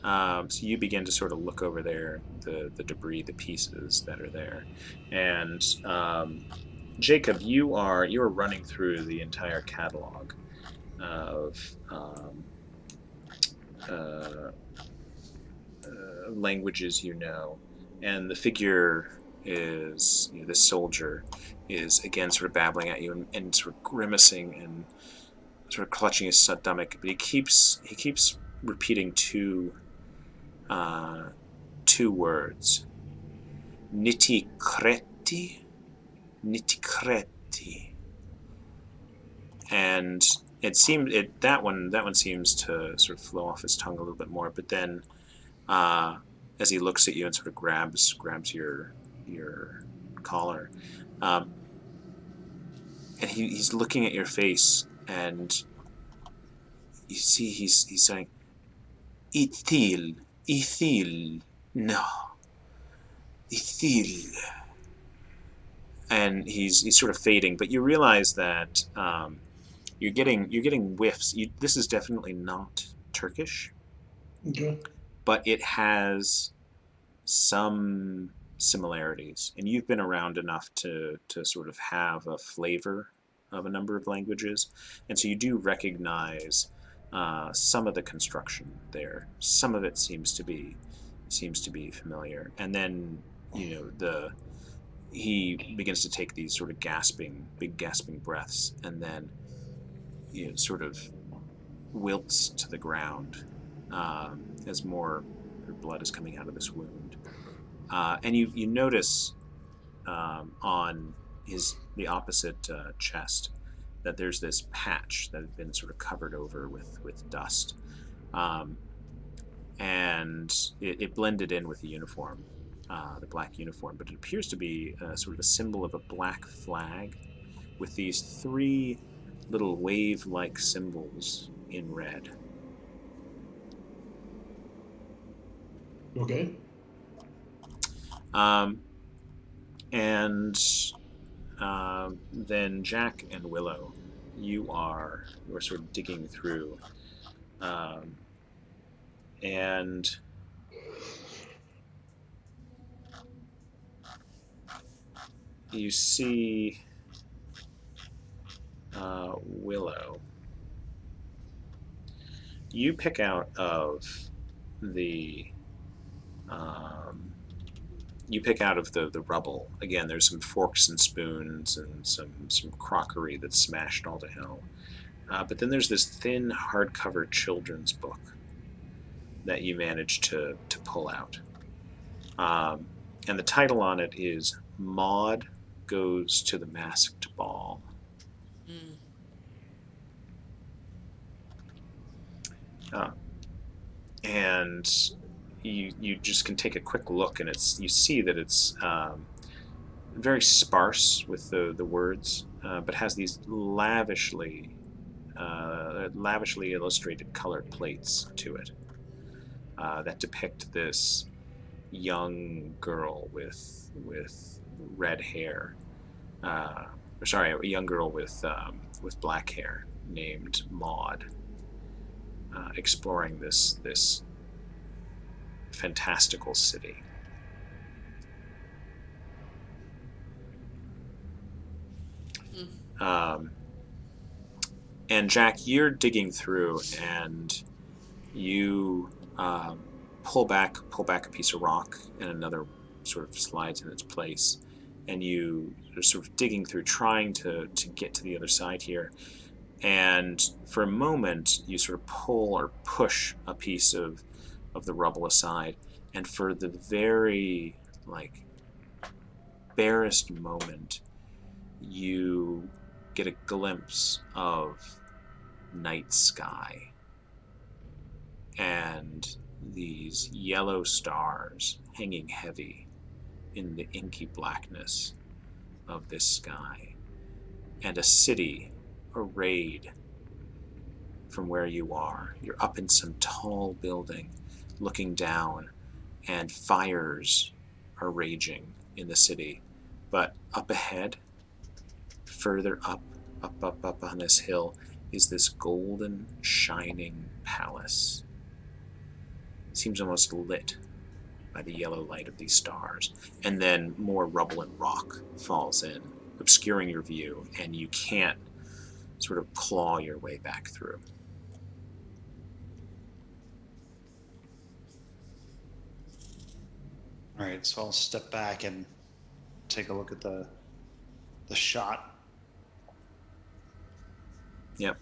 So you begin to sort of look over there, the debris, the pieces that are there, and Jacob, you're running through the entire catalog of uh, languages you know, and the figure is this soldier is again sort of babbling at you and sort of grimacing and sort of clutching his stomach, but he keeps repeating two words: nitikreti, nitikreti, and that one seems to sort of flow off his tongue a little bit more, but then as he looks at you and sort of grabs your collar, and he's looking at your face, and you see he's saying Ithil, no, Ithil, and he's sort of fading, but you realize that you're getting whiffs. This is definitely not Turkish, Okay. but it has some similarities, and you've been around enough to sort of have a flavor of a number of languages, and so you do recognize some of the construction there. Some of it seems to be familiar, and then he begins to take these sort of big gasping breaths, and then sort of wilts to the ground as more blood is coming out of this wound. And you notice on the opposite chest that there's this patch that had been sort of covered over with dust, and it blended in with the uniform, the black uniform. But it appears to be sort of a symbol of a black flag with these three little wave-like symbols in red. Okay. And then Jack and Willow, you are sort of digging through, and you see Willow. You pick out of the the rubble. Again, there's some forks and spoons and some crockery that's smashed all to hell. But then there's this thin hardcover children's book that you manage to pull out. And the title on it is Maud Goes to the Masked Ball. And you just can take a quick look, and you see that it's very sparse with the words, but has these lavishly illustrated colored plates to it that depict this young girl with red hair. A young girl with black hair named Maud, exploring this fantastical city. And Jack, you're digging through, and you pull back a piece of rock, and another sort of slides in its place, and you are sort of digging through, trying to get to the other side here. And for a moment, you sort of pull or push a piece of the rubble aside, And for the very, like, barest moment, you get a glimpse of night sky and these yellow stars hanging heavy in the inky blackness of this sky, and a city arrayed from where you are. You're up in some tall building looking down, and fires are raging in the city. But up ahead, further up on this hill, is this golden, shining palace. It seems almost lit by the yellow light of these stars. And then more rubble and rock falls in, obscuring your view, and you can't sort of claw your way back through. All right, so I'll step back and take a look at the shot. Yep.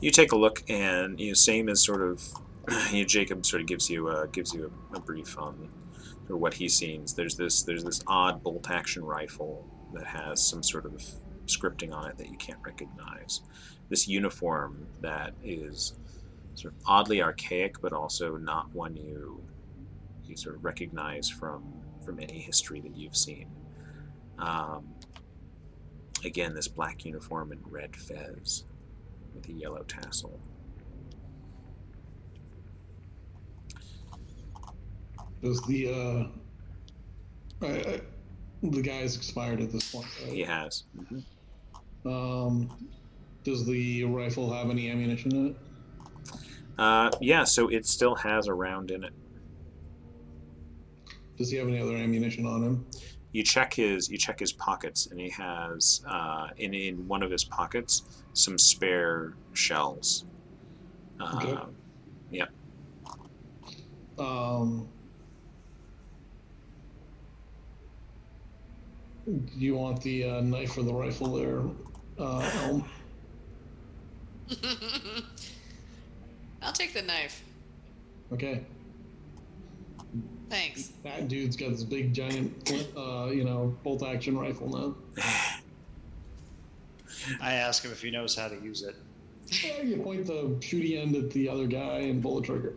You take a look, and same as sort of Jacob sort of gives you a brief on sort of what he sees. There's this odd bolt action rifle that has some sort of scripting on it that you can't recognize. This uniform that is sort of oddly archaic, but also not one you sort of recognize from any history that you've seen. Again, this black uniform and red fez with a yellow tassel. Does the guy's expired at this point, right? He has. Does the rifle have any ammunition in it? Yeah, so it still has a round in it. Does he have any other ammunition on him? You check his pockets, and he has in one of his pockets some spare shells. Okay. Yeah. Do you want the knife or the rifle there, Elm? I'll take the knife. Okay. Thanks. That dude's got this big giant, bolt action rifle now. I ask him if he knows how to use it. Yeah, you point the shooty end at the other guy and pull the trigger.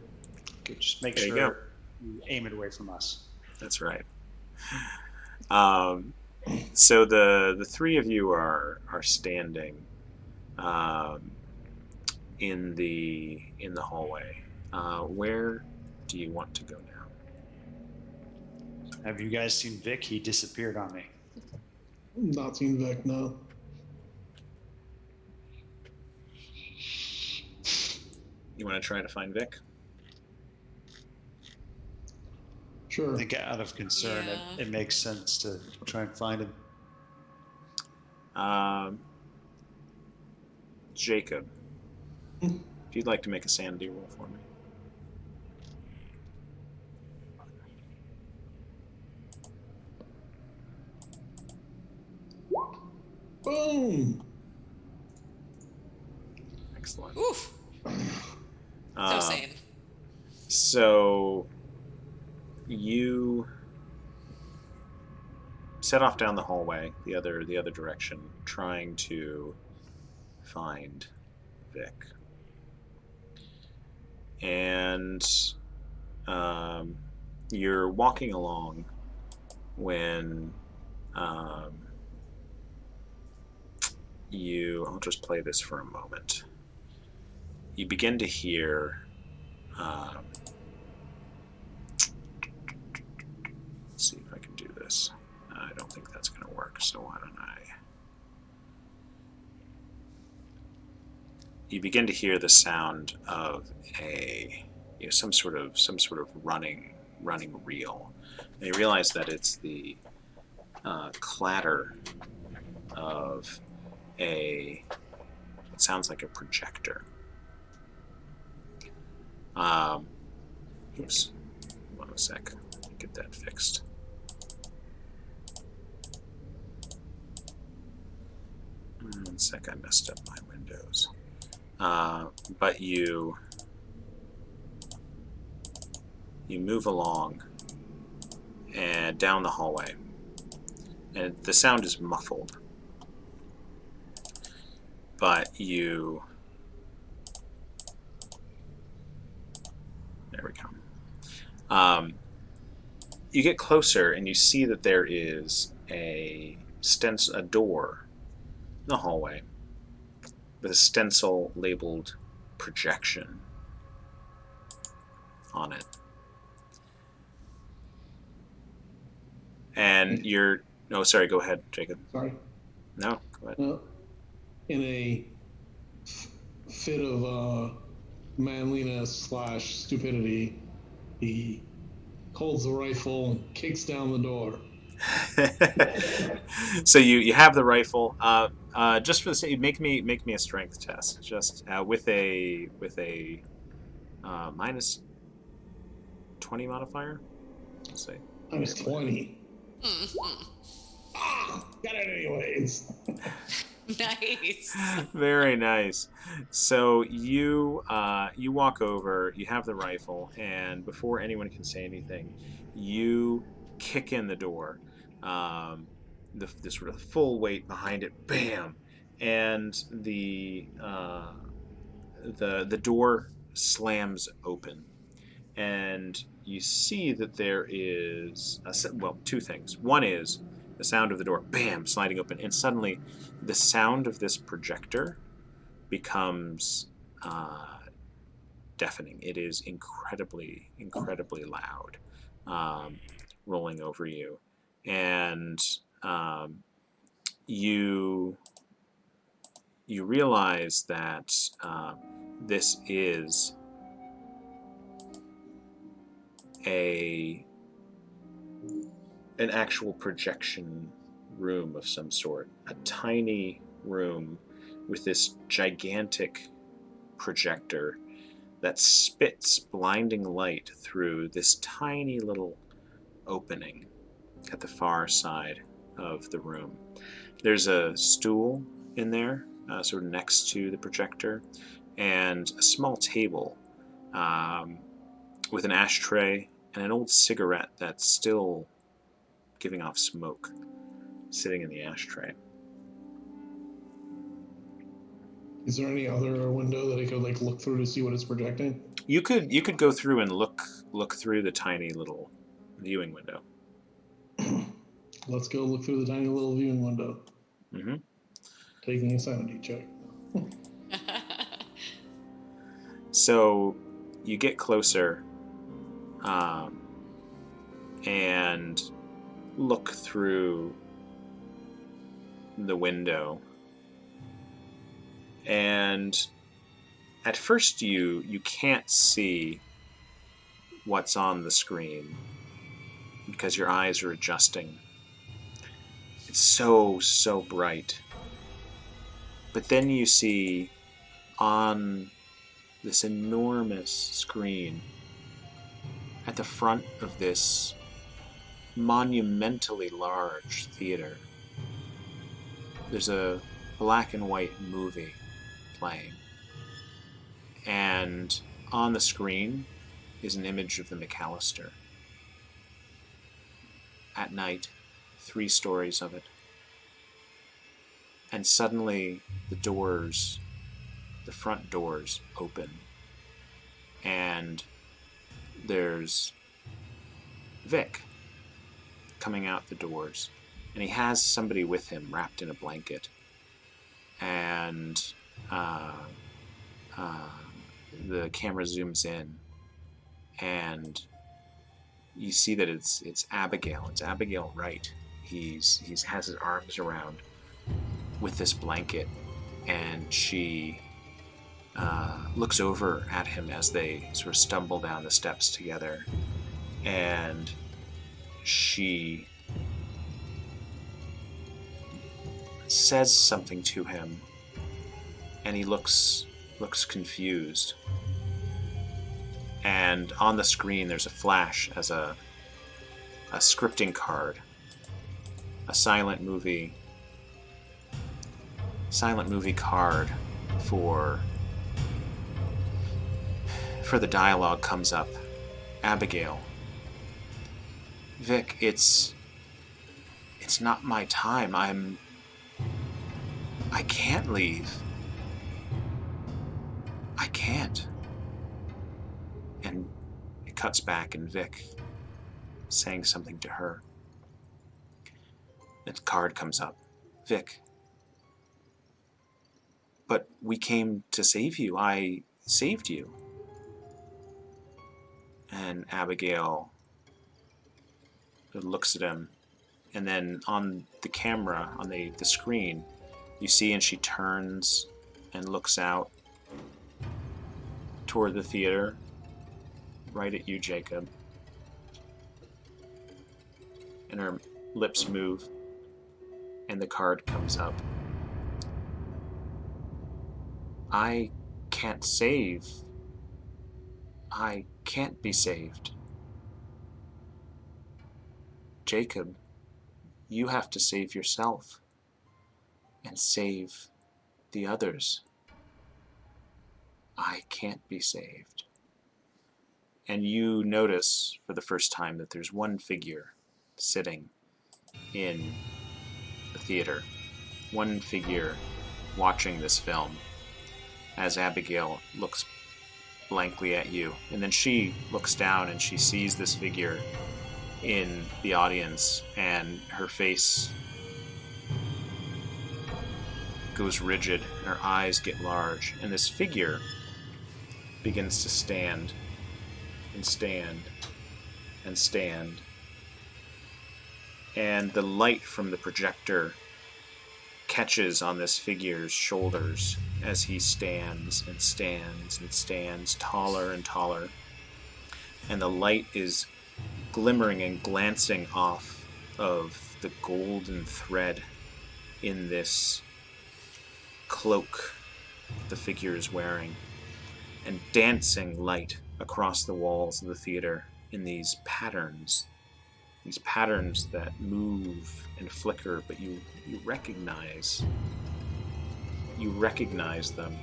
Okay, just make There you sure you aim it away from us. That's right. So the three of you are standing in the hallway. Where do you want to go now? Have you guys seen Vic? He disappeared on me. Not seen Vic, no. You want to try to find Vic? Sure. I think out of concern, Yeah. it makes sense to try and find him. Jacob, if you'd like to make a sanity roll for me. Boom! Excellent. Oof. So sane. So you set off down the hallway, the other direction, trying to find Vic. And you're walking along when I'll just play this for a moment. You begin to hear let's see if I can do this. I don't think that's going to work, so why don't I? You begin to hear the sound of some sort of running reel, and you realize that it's the clatter of it sounds like a projector. Oops, hold on a sec. Get that fixed. One sec, I messed up my windows. But you you move along and down the hallway, and the sound is muffled, but you... There we go. You get closer and you see that there is a door in the hallway with a stencil labeled projection on it. And you're... No, sorry, go ahead, Jacob. Sorry. No, go ahead. In a fit of manliness / stupidity, he holds the rifle and kicks down the door. So you have the rifle. Just for the sake, make me a strength test. Just with a minus 20 modifier. Let's see. Minus 20. Got it anyways. Nice. Very nice. So you walk over. You have the rifle, and before anyone can say anything, you kick in the door. The sort of full weight behind it, bam, and the door slams open, and you see that there is two things. One is the sound of the door, bam, sliding open, and suddenly the sound of this projector becomes deafening. It is incredibly, incredibly loud, rolling over you. And you realize that this is an actual projection room of some sort. A tiny room with this gigantic projector that spits blinding light through this tiny little opening at the far side of the room. There's a stool in there, sort of next to the projector, and a small table with an ashtray and an old cigarette that's still giving off smoke, sitting in the ashtray. Is there any other window that I could look through to see what it's projecting? You could go through and look through the tiny little viewing window. Let's go look through the tiny little viewing window. Mm-hmm. Taking a sanity check. So you get closer and look through the window, and at first you can't see what's on the screen because your eyes are adjusting. It's so bright. But then you see on this enormous screen at the front of this monumentally large theater, there's a black and white movie playing. And on the screen is an image of the McAllister. At night, 3 stories of it. And suddenly the front doors open, and there's Vic coming out the doors, and he has somebody with him wrapped in a blanket, and the camera zooms in, and you see that it's Abigail. It's Abigail Wright. He has his arms around with this blanket, and she looks over at him as they sort of stumble down the steps together, and she says something to him, and he looks confused. And on the screen there's a flash as a scripting card, a silent movie card for the dialogue comes up, Abigail. Vic, it's not my time. I can't leave. I can't. And it cuts back, and Vic saying something to her. The card comes up. Vic, but we came to save you. I saved you. And Abigail looks at him, and then on the camera, on the screen, you see, and she turns and looks out toward the theater, right at you, Jacob. And her lips move, and the card comes up. I can't save. I can't be saved. Jacob, you have to save yourself and save the others. I can't be saved. And you notice for the first time that there's one figure sitting in the theater, one figure watching this film as Abigail looks blankly at you. And then she looks down and she sees this figure in the audience, and her face goes rigid, and her eyes get large, and this figure begins to stand and stand and stand. And the light from the projector catches on this figure's shoulders as he stands and stands and stands taller and taller. And the light is glimmering and glancing off of the golden thread in this cloak the figure is wearing, and dancing light across the walls of the theater in these patterns that move and flicker, but you recognize them.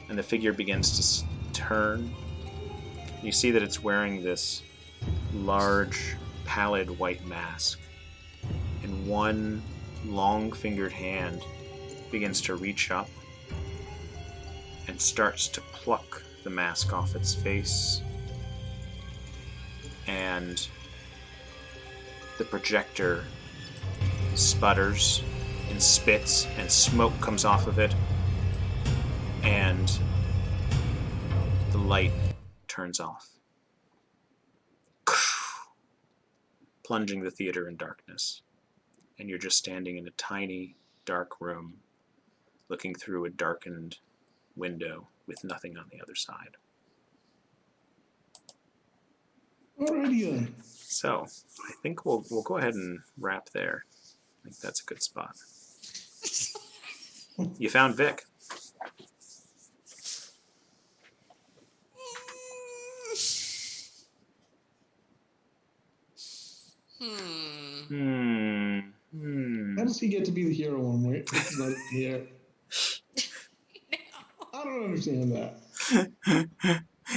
And the figure begins to turn. You see that it's wearing this large, pallid white mask, and one long-fingered hand begins to reach up and starts to pluck the mask off its face, and the projector sputters and spits, and smoke comes off of it, and the light turns off, plunging the theater in darkness. And you're just standing in a tiny, dark room, looking through a darkened window with nothing on the other side. Alrighty then. So, I think we'll go ahead and wrap there. I think that's a good spot. You found Vic. How does he get to be the hero when he's not here? I don't understand that.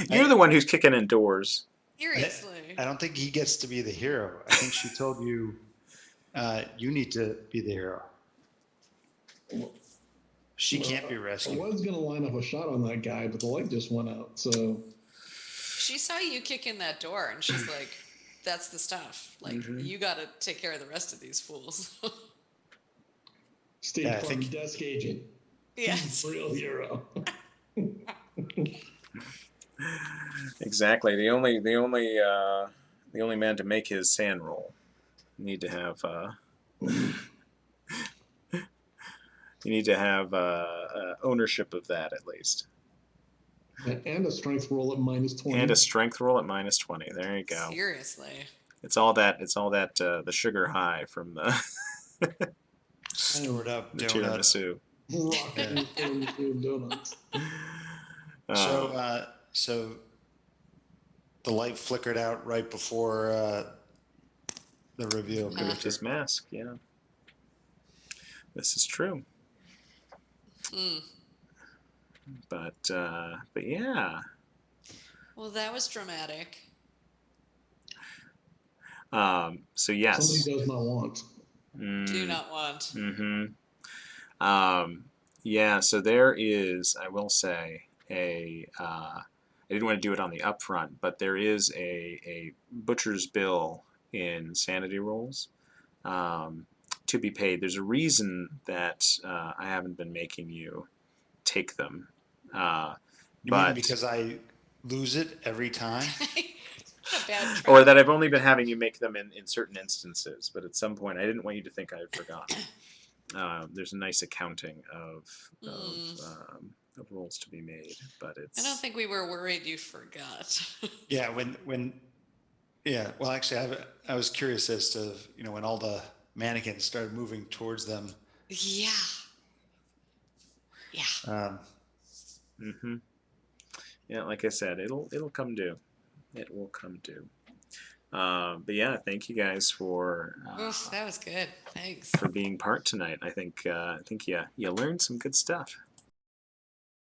You're the one who's kicking in doors. Seriously. I don't think he gets to be the hero. I think she told you you need to be the hero. She can't be rescued. I was going to line up a shot on that guy, but the light just went out, so... She saw you kick in that door, and she's like, that's the stuff. Like, you got to take care of the rest of these fools. State Farm desk agent. Yes. Real hero. Exactly. The only man to make his sand roll. You need to have ownership of that, at least. And a strength roll at -20. And a strength roll at -20. There you go. Seriously. It's all that the sugar high from the Stored up the donut. tiramisu. Donuts. So the light flickered out right before the reveal. With his mask, yeah. This is true. But yeah. Well, that was dramatic. So yes. Somebody does not want. Do not want. Mm-hmm. Yeah, so there is, I will say, I didn't want to do it on the upfront, but there is a butcher's bill in sanity rolls to be paid. There's a reason that I haven't been making you take them. You mean But because I lose it every time? What a bad trap. or that I've only been having you make them in certain instances, but at some point I didn't want you to think I had forgotten. There's a nice accounting of rolls to be made, but it's. I don't think we were worried you forgot. Yeah, yeah. Well, actually, I was curious as to when all the mannequins started moving towards them. Yeah. Yeah. Mm-hmm. Yeah, like I said, it'll come due. It will come due. But yeah, thank you guys for Oof, that was good. Thanks. for being part tonight. I think you learned some good stuff.